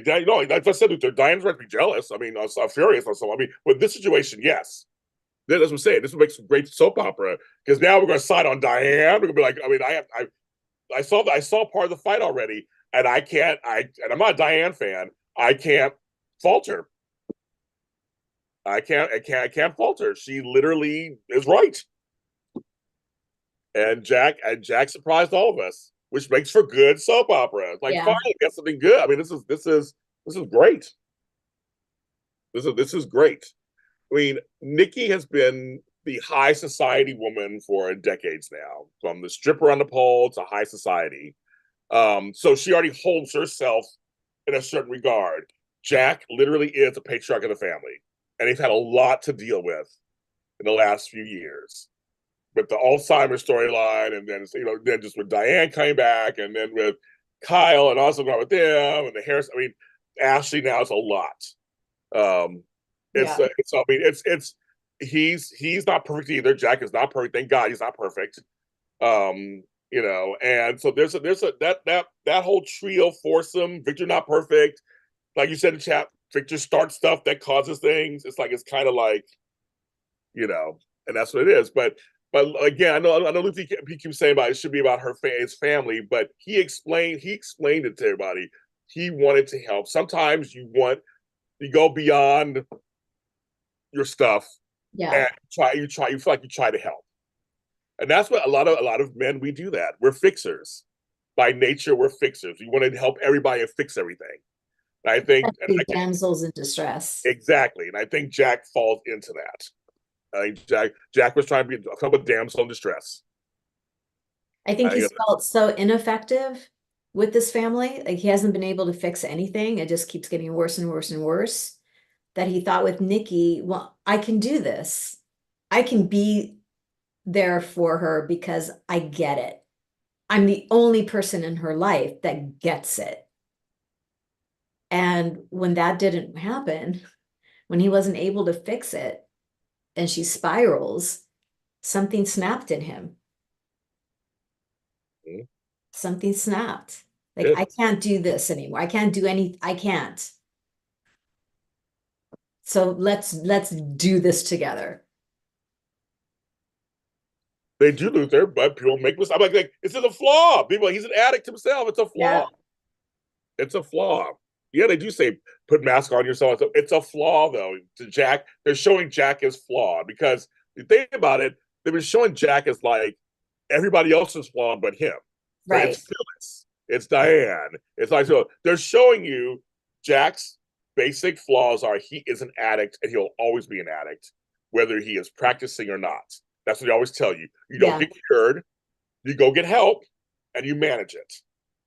I said, Diane's right to be jealous. I mean, I'm furious on someone. I mean, with this situation, yes, that's what I'm saying. This would make some great soap opera because now we're going to side on Diane. We're going to be like, I mean, I saw part of the fight already, and I'm not a Diane fan. I can't fault her. I can't fault her. She literally is right. And Jack surprised all of us, which makes for good soap opera. Like finally get something good. I mean, this is great. This is great. I mean, Nikki has been the high society woman for decades now, from the stripper on the pole to high society. So she already holds herself in a certain regard. Jack literally is a patriarch of the family, and they've had a lot to deal with in the last few years with the Alzheimer's storyline, and then just with Diane coming back, and then with Kyle, and also with them, and the Harris. I mean, Ashley now is a lot. He's not perfect either. Jack is not perfect. Thank God he's not perfect. And so there's that whole trio foursome. Victor not perfect, like you said in chat. Victor starts stuff that causes things. It's kind of like, and that's what it is. But again, I know Lucy keeps saying about it should be about his family, but he explained it to everybody. He wanted to help. Sometimes you go beyond your stuff, and you feel like you try to help, and that's what a lot of men, we do that. We're fixers by nature. We're fixers. We want to help everybody and fix everything. And I think damsels in distress. Exactly, and I think Jack falls into that. Jack was trying to become a damsel in distress. I think he's felt so ineffective with this family. Like he hasn't been able to fix anything. It just keeps getting worse and worse and worse. That he thought with Nikki, well, I can do this. I can be there for her because I get it. I'm the only person in her life that gets it. And when that didn't happen, when he wasn't able to fix it, and she spirals, something snapped in him. Mm-hmm. Something snapped. Like, I can't do this anymore. I can't. So let's do this together. They do lose their, but people make mistakes. I'm like, it's a flaw. People, he's an addict himself. It's a Yeah. flaw. It's a flaw. Yeah, they do say put mask on yourself. It's a flaw, though. To Jack, they're showing Jack as flawed because you think about it, they've been showing Jack as like everybody else is flawed but him. So Right. it's Phyllis, it's Diane. It's like, so they're showing you Jack's basic flaws are he is an addict and he'll always be an addict, whether he is practicing or not. That's what they always tell you. You don't Yeah. get cured, you go get help, and you manage it.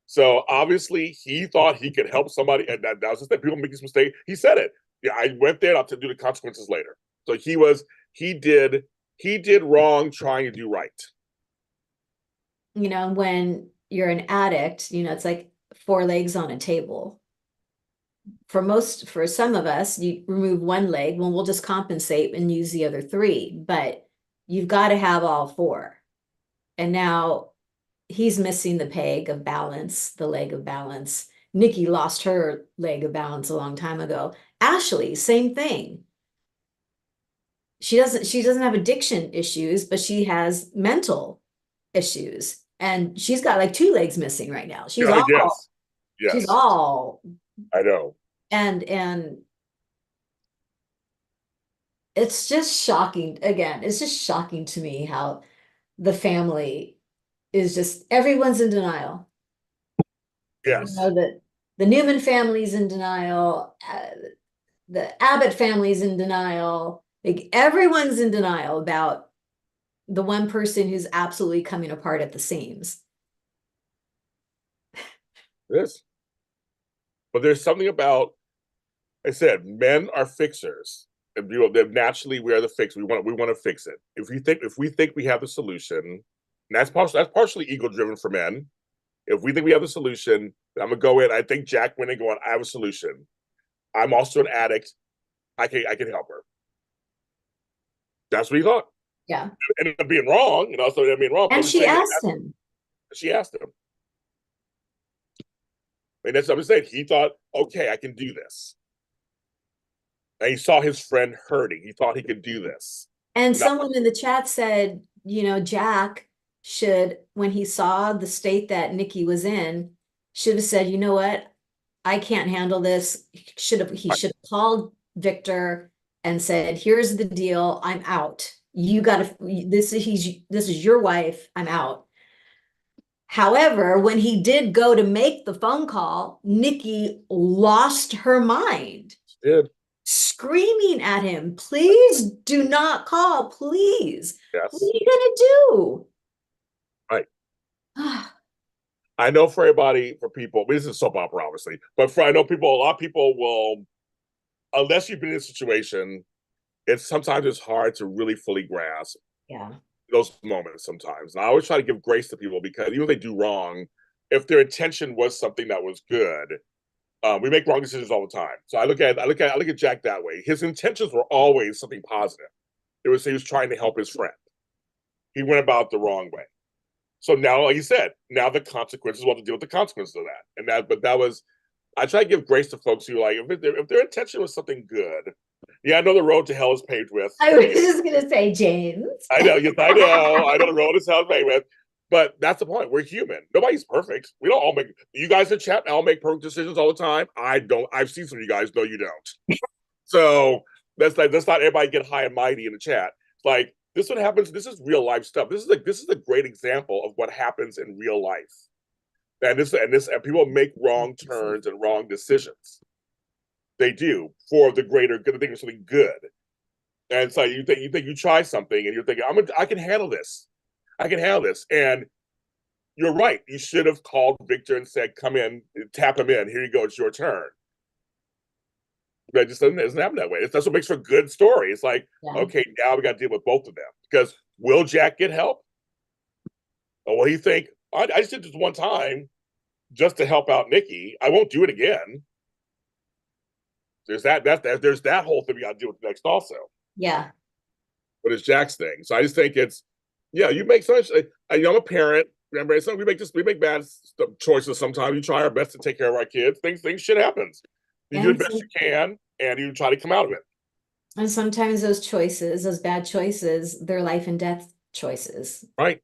So obviously he thought he could help somebody, and that was just that people make this mistake. He said it. Yeah, I went there. I'll do the consequences later. So he did wrong trying to do right. You know, when you're an addict, you know, it's like four legs on a table. For some of us, you remove one leg, well, we'll just compensate and use the other three, but you've got to have all four. And now he's missing the peg of balance, the leg of balance. Nikki lost her leg of balance a long time ago. Ashley, same thing. She doesn't have addiction issues, but she has mental issues. And she's got like two legs missing right now. Yes, She's yes, all I know. and it's just shocking. Again, it's just shocking to me how the family is just everyone's in denial. You Yes, know, that the Newman family's in denial, the Abbott family's in denial. Like everyone's in denial about the one person who's absolutely coming apart at the seams. it is. But there's something about I said men are fixers. And you know, they naturally we are the fix. We want to fix it. If we think we have the solution, and that's partially ego driven for men. If we think we have the solution, I'm gonna go in. I think Jack went in going, I have a solution. I'm also an addict. I can help her. That's what he thought. Yeah. Ended up being wrong, so ended up being wrong. But And I'm just she saying asked him. she asked him. And that's what I'm saying. He thought, okay, I can do this. And he saw his friend hurting. He thought he could do this. And Now, someone in the chat said, you know, Jack should, when he saw the state that Nikki was in, should have said, you know what? I can't handle this. He should have called Victor and said, here's the deal. I'm out. You gotta this is your wife. I'm out. However, when he did go to make the phone call, Nikki lost her mind, did. screaming at him, please do not call, please. What are Yes. you gonna Right. do? I know for everybody, for people, this is soap opera, obviously, but I know a lot of people will, unless you've been in a situation, sometimes it's hard to really fully grasp Yeah. those moments sometimes. And I always try to give grace to people because even if they do wrong, if their intention was something that was good, we make wrong decisions all the time. So I look at Jack that way. His intentions were always something positive. It was he was trying to help his friend. He went about the wrong way. So now, like you said, now the consequences, we'll have to deal with the consequences of that. But that was, I try to give grace to folks who if their intention was something good. Yeah, I know the road to hell is paved with. I was just gonna say, James. I know, yes, I know the road is hell is paved with. But that's the point. We're human. Nobody's perfect. We don't all make. You guys in chat all make perfect decisions all the time. I don't. I've seen some of you guys. No, you don't. So let's not everybody get high and mighty in the chat. It's like this is what happens. This is real life stuff. This is a great example of what happens in real life. And people make wrong turns and wrong decisions. They do for the greater good. They think it's something good. And so you think you try something and you're thinking I can handle this. I can handle this. And you're right. You should have called Victor and said, "Come in, tap him in. Here you go. It's your turn." But it just doesn't happen that way. That's what makes for a good story. It's like, Yeah. okay, now we got to deal with both of them because will Jack get help? Or will he think I just did this one time just to help out Nikki? I won't do it again. There's there's that whole thing we got to deal with next also. Yeah. But it's Jack's thing. So I just think you make such. I'm a parent. Remember, we make bad choices sometimes. We try our best to take care of our kids. Things shit happens. You do the best you can, and you try to come out of it. And sometimes those choices, those bad choices, they're life and death choices. Right.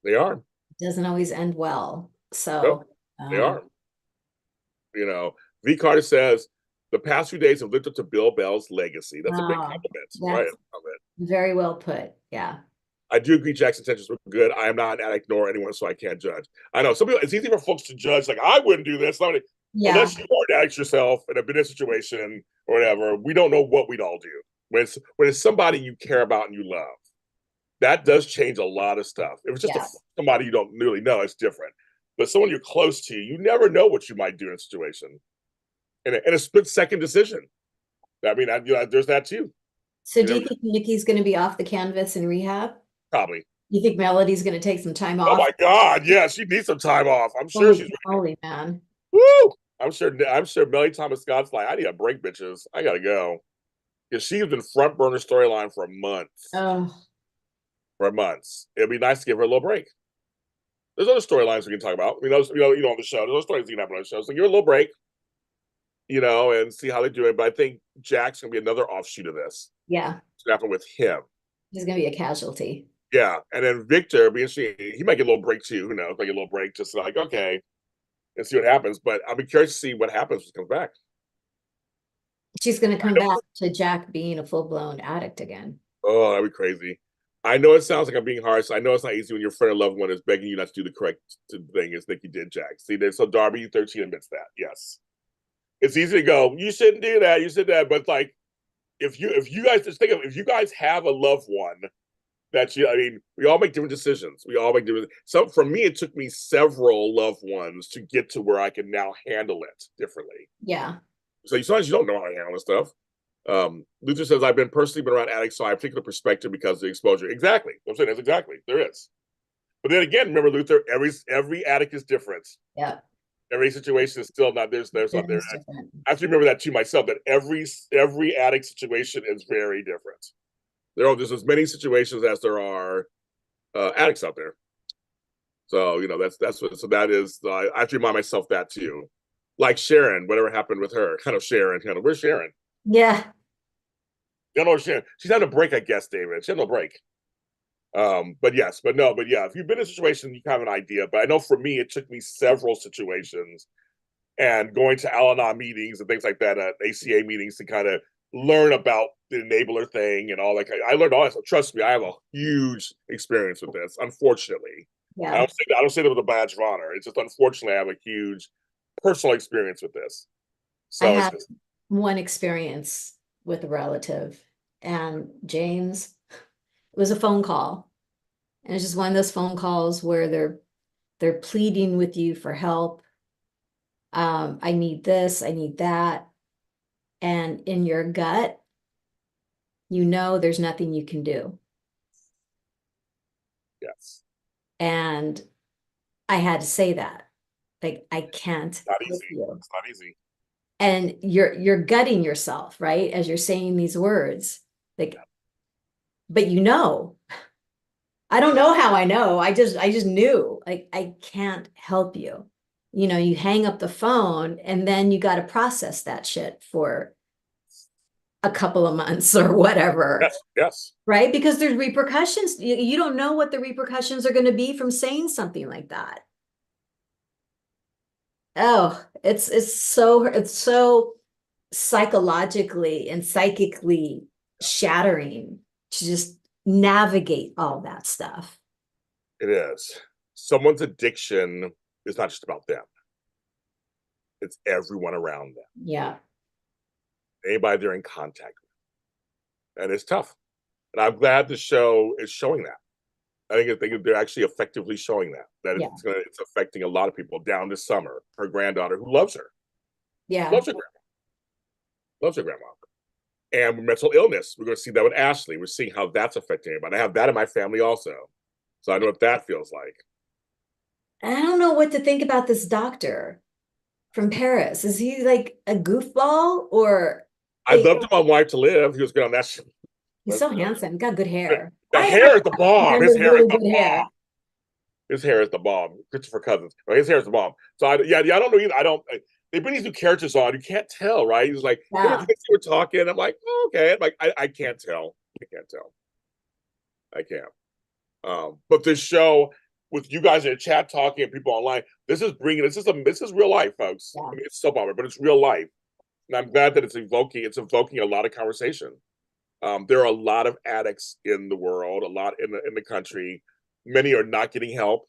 They are. It doesn't always end well. Nope. So, They are. You know, V. Carter says the past few days have lived up to Bill Bell's legacy. That's a big compliment, right? that's very well put. Yeah. I do agree Jack's intentions were good. I am not an addict nor anyone, so I can't judge. I know some people, it's easy for folks to judge, like, I wouldn't do this. Yeah. Unless you are an addict yourself and have been in a situation or whatever, we don't know what we'd all do. When it's somebody you care about and you love, that does change a lot of stuff. If it's just somebody you don't really know, it's different. But someone you're close to, you never know what you might do in a situation. In a split-second decision. I mean, there's that too. So do you think Nikki's going to be off the canvas in rehab? Probably. You think Melody's going to take some time off? Oh my God, yeah, she needs some time off. I'm sure she's holy man. Woo! I'm sure Melly Thomas Scott's like, I need a break, bitches. I gotta go. Because she's been front burner storyline for months. Oh. For months. It'd be nice to give her a little break. There's other storylines we can talk about. I mean, those, on the show. There's other stories you can have on the show. So give her a little break, and see how they're doing. But I think Jack's gonna be another offshoot of this. Yeah. What's gonna happen with him? He's gonna be a casualty. Yeah. And then Victor, he might get a little break too. Who knows? Might get a little break, just like, okay, and see what happens. But I'll be curious to see what happens when he comes back. She's gonna come back to Jack being a full-blown addict again. Oh, that'd be crazy. I know it sounds like I'm being harsh. I know it's not easy when your friend or loved one is begging you not to do the correct thing as Nikki did, Jack. See, so Darby 13 admits that. Yes. It's easy to go, you shouldn't do that, you should that. But like, if you guys just think of, if you guys have a loved one that we all make different decisions. We all make different. So for me, it took me several loved ones to get to where I can now handle it differently. Yeah. So sometimes you don't know how to handle this stuff. Luther says, I've personally been around addicts, so I have a particular perspective because of the exposure. Exactly. I'm saying that's exactly. There is. But then again, remember, Luther, every addict is different. Yeah. Every situation is still not there's not there. I have to remember that to myself, that every addict situation is very different. There's as many situations as there are addicts out there. So that's what. So that is. I have to remind myself that too. Like Sharon, whatever happened with her, Sharon, where's Sharon? Yeah. You know, Sharon. She's having a break, I guess, David. She had no break. But yeah. If you've been in a situation, you have an idea. But I know for me, it took me several situations and going to Al-Anon meetings and things like that, ACA meetings to kind of learn about the enabler thing and all that. I learned all that. So trust me, I have a huge experience with this. Unfortunately, yeah. I don't say that with a badge of honor. It's just unfortunately I have a huge personal experience with this. So I had one experience with a relative, and James, it was a phone call, and it's just one of those phone calls where they're pleading with you for help. I need this, I need that. And in your gut, there's nothing you can do. Yes. And I had to say that. Like, I can't help you. It's not easy. And you're gutting yourself, right? As you're saying these words. Like, but I don't know how I know. I just knew, like, I can't help you. You hang up the phone and then you got to process that shit for a couple of months or whatever. Yes. Right? Because there's repercussions. You don't know what the repercussions are going to be from saying something like that. Oh, it's so psychologically and psychically shattering to just navigate all that stuff. It is. Someone's addiction is not just about them. It's everyone around them. Yeah. Anybody they're in contact with. And it's tough. And I'm glad the show is showing that. I think they're actually effectively showing that it's affecting a lot of people down this summer. Her granddaughter, who loves her. Yeah. Loves her grandma. Loves her grandma. And mental illness. We're going to see that with Ashley. We're seeing how that's affecting everybody. I have that in my family also. So I know what that feels like. I don't know what to think about this doctor from Paris. Is he like a goofball or? I loved him on Wife to Live. He was good on that show. He's so handsome. Got good hair. The hair is the bomb. His hair is the bomb. His hair is the bomb. Christopher Cousins. His hair is the bomb. So I don't know either. They bring these new characters on. You can't tell, right? He's like, we're talking. I'm like, oh, okay. I'm like, I can't tell. I can't. But this show with you guys in the chat talking and people online, this is real life, folks. Yeah. I mean, it's soap opera, but it's real life. And I'm glad that it's evoking a lot of conversation. There are a lot of addicts in the world, a lot in the country. Many are not getting help,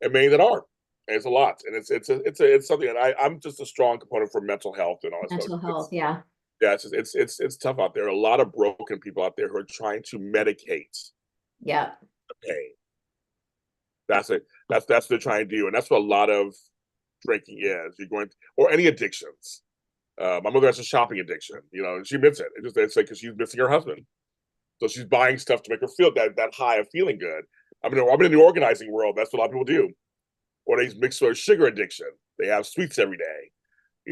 and many that are. And it's a lot, and it's something that I'm just a strong component for mental health and all that stuff. Mental health, yeah. Yeah, it's tough out there. A lot of broken people out there who are trying to medicate Yeah. the pain. That's it. That's what they're trying to do, and that's what a lot of drinking is. You're going or any addictions. My mother has a shopping addiction, and she admits it. It's like because she's missing her husband, so she's buying stuff to make her feel that high of feeling good. I've been in the organizing world. That's what a lot of people do, or they mix with sugar addiction. They have sweets every day,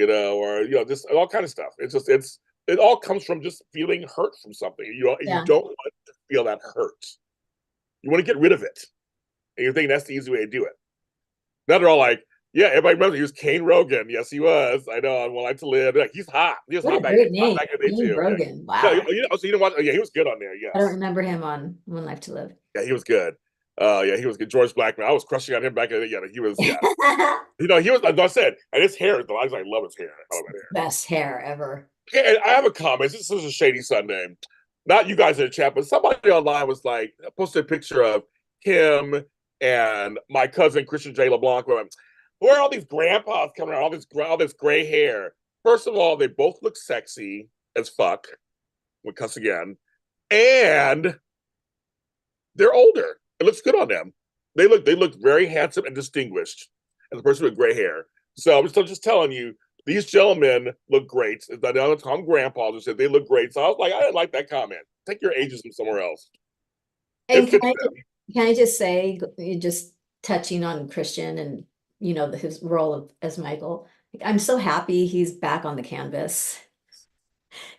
or just all kind of stuff. It all comes from just feeling hurt from something. You don't want to feel that hurt. You want to get rid of it, and you think that's the easy way to do it. Now they're all like, yeah, everybody remembers he was Kane Rogan. Yes, he was. I know. On One Life to Live. Like, he's hot. He was hot back in the day Kane too. Rogan. Yeah. Wow. So you didn't watch? Yeah, he was good on there. Yes. I don't remember him on One Life to Live. Yeah, he was good. Yeah, he was good. George Blackman. I was crushing on him back in the day. Yeah, he was. Yeah. He was. Like I said, and his hair. I was like, love his hair. I love that hair. Best hair ever. Okay, and I have a comment. This is a shady Sunday. Not you guys in the chat, but somebody online was like posted a picture of him and my cousin Christian J. LeBlanc. Where are all these grandpas coming out? All this gray hair. First of all, they both look sexy as fuck. We cuss again, and they're older. It looks good on them. They look very handsome and distinguished as a person with gray hair. So I'm just telling you, these gentlemen look great. I know Tom Grandpa just said they look great. So I was like, I didn't like that comment. Take your ageism somewhere else. And can I just say, just touching on Christian and his role as Michael, I'm so happy he's back on the canvas.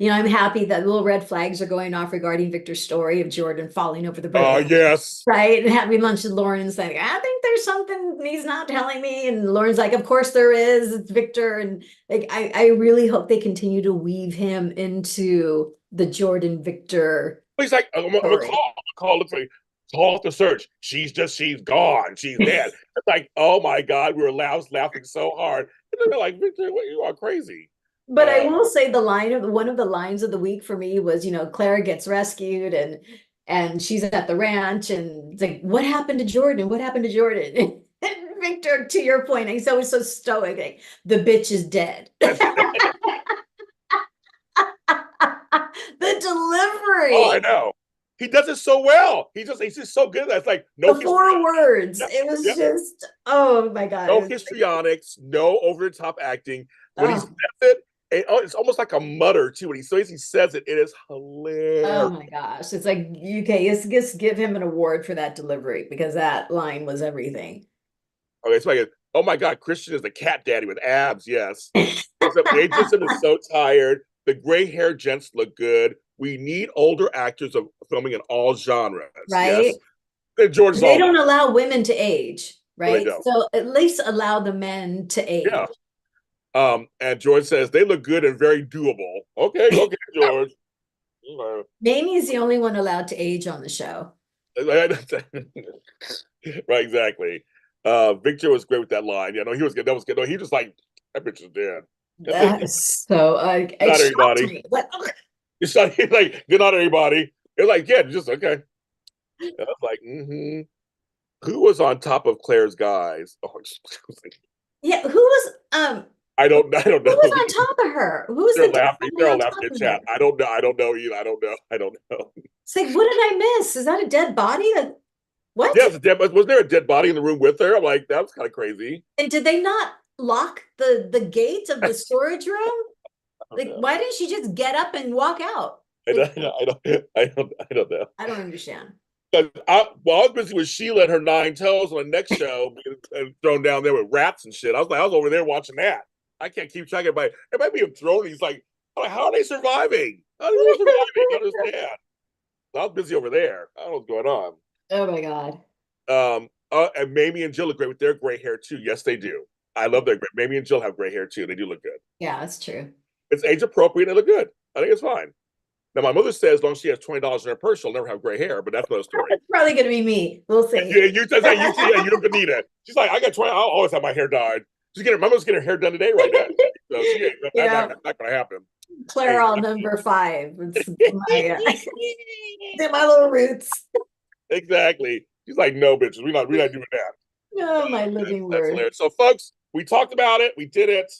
I'm happy that little red flags are going off regarding Victor's story of Jordan falling over the bridge. Yes. Right. And having lunch with Lauren and saying, I think there's something he's not telling me. And Lauren's like, of course there is. It's Victor. And like, I really hope they continue to weave him into the Jordan Victor. He's like, I'm gonna call off the search. She's gone. She's dead. It's like, oh my God, we were laughing so hard. And then they're like, Victor, you are crazy. But I will say one of the lines of the week for me was, Clara gets rescued and she's at the ranch and it's like, what happened to Jordan? What happened to Jordan? And Victor, to your point, he's always so stoic. Like, the bitch is dead. The delivery. Oh, I know. He does it so well. He's just so good. That's like no the 4 words. Yep. It was just, oh my God. No histrionics, no over the top acting. When he says it, it's almost like a mutter too. When he says it, it is hilarious. Oh my gosh. It's like, okay, just give him an award for that delivery because that line was everything. Okay, it's like, oh my God, Christian is the cat daddy with abs. Yes. Ageism is so tired. The gray hair gents look good. We need older actors of filming in all genres. Right. Yes. George they don't allow women to age, right? No, so at least allow the men to age. Yeah. And George says they look good and very doable. Okay, George. Mamie's the only one allowed to age on the show. Right, exactly. Victor was great with that line. He was good. That was good. No, he just like, that bitch is dead. That's so not everybody. He's like, good not everybody. It's like, yeah, just okay. I was like, who was on top of Claire's guys? Oh, yeah, who was I don't know. Who was on top of her? Who was They're all laughing in chat. I don't know either. I don't know. It's like, what did I miss? Is that a dead body? What? Yeah, was there a dead body in the room with her? I'm like, that was kind of crazy. And did they not lock the gate of the storage room? Like, why didn't she just get up and walk out? Like, I don't know. I don't understand. I was busy with Sheila and her 9 toes on the next show and thrown down there with rats and shit. I was over there watching that. I can't keep track of everybody being thrown. He's like, how are they surviving? How are they surviving? I don't understand. I was busy over there. I don't know what's going on. Oh my God. And Mamie and Jill look great with their gray hair too. Yes, they do. I love their gray. Mamie and Jill have gray hair too. They do look good. Yeah, that's true. It's age appropriate and they look good. I think it's fine. Now, my mother says as long as she has $20 in her purse, she'll never have gray hair, but that's another story. It's probably going to be me. We'll see. You don't need it. She's like, I got 20. I'll always have my hair dyed. My mother's getting her hair done today right now. So she ain't, that's not going to happen. Clairol number 5. It's my little roots. Exactly. She's like, no, bitches, we're not doing that. No, my living word. That's hilarious. So, folks, we talked about it. We did it.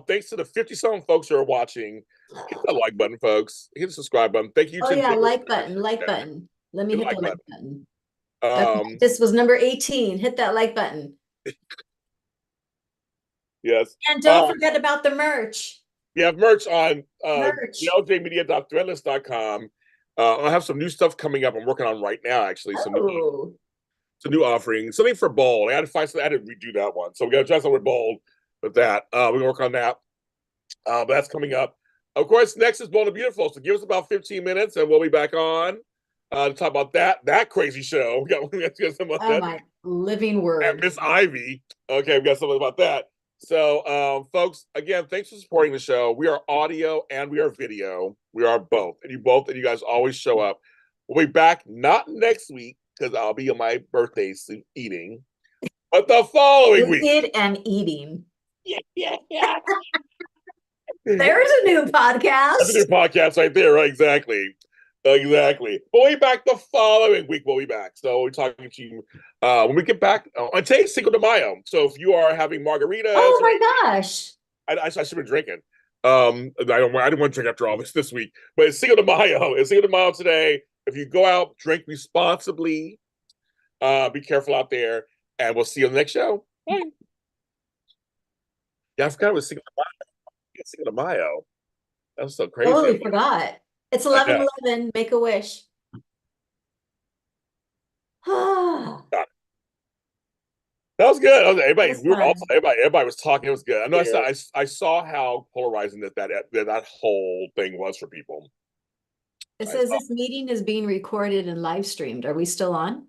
Thanks to the 50-some folks who are watching. Hit that like button, folks. Hit the subscribe button. Thank you. Oh, yeah, like button. Let me hit the like button. Okay, this was number 18. Hit that like button. Yes. And don't forget about the merch. We have merch on jlmedia.threadless.com. I'll have some new stuff coming up. I'm working on right now, actually. Some new offerings. Something for Bold. I had to redo that one. So we got to try something with Bold with that. We're going to work on that. But that's coming up. Of course, next is Bold and Beautiful. So give us about 15 minutes and we'll be back on to talk about that crazy show. We got some about that. My living word. And Miss Ivy. Okay, we got something about that. So, folks, again, thanks for supporting the show. We are audio and we are video. We are both. And you guys always show up. We'll be back not next week because I'll be on my birthday eating, but the following week. And eating. Yeah. There's a new podcast. That's a new podcast right there, right? Exactly. But we'll be back the following week. We'll be back. So we're talking to you when we get back. And today's Cinco de Mayo. So if you are having margaritas. Oh my gosh. I should have been drinking. I didn't want to drink after all this week. But it's Cinco de Mayo. It's Cinco de Mayo today. If you go out, drink responsibly. Be careful out there. And we'll see you on the next show. Bye. Yeah, I forgot it was Cinco de Mayo. Cinco de Mayo. That was so crazy. Totally forgot. It's 11/11. Make a wish. That was good. Everybody was talking. It was good. I know. I saw how polarizing that whole thing was for people. It says this meeting is being recorded and live streamed. Are we still on?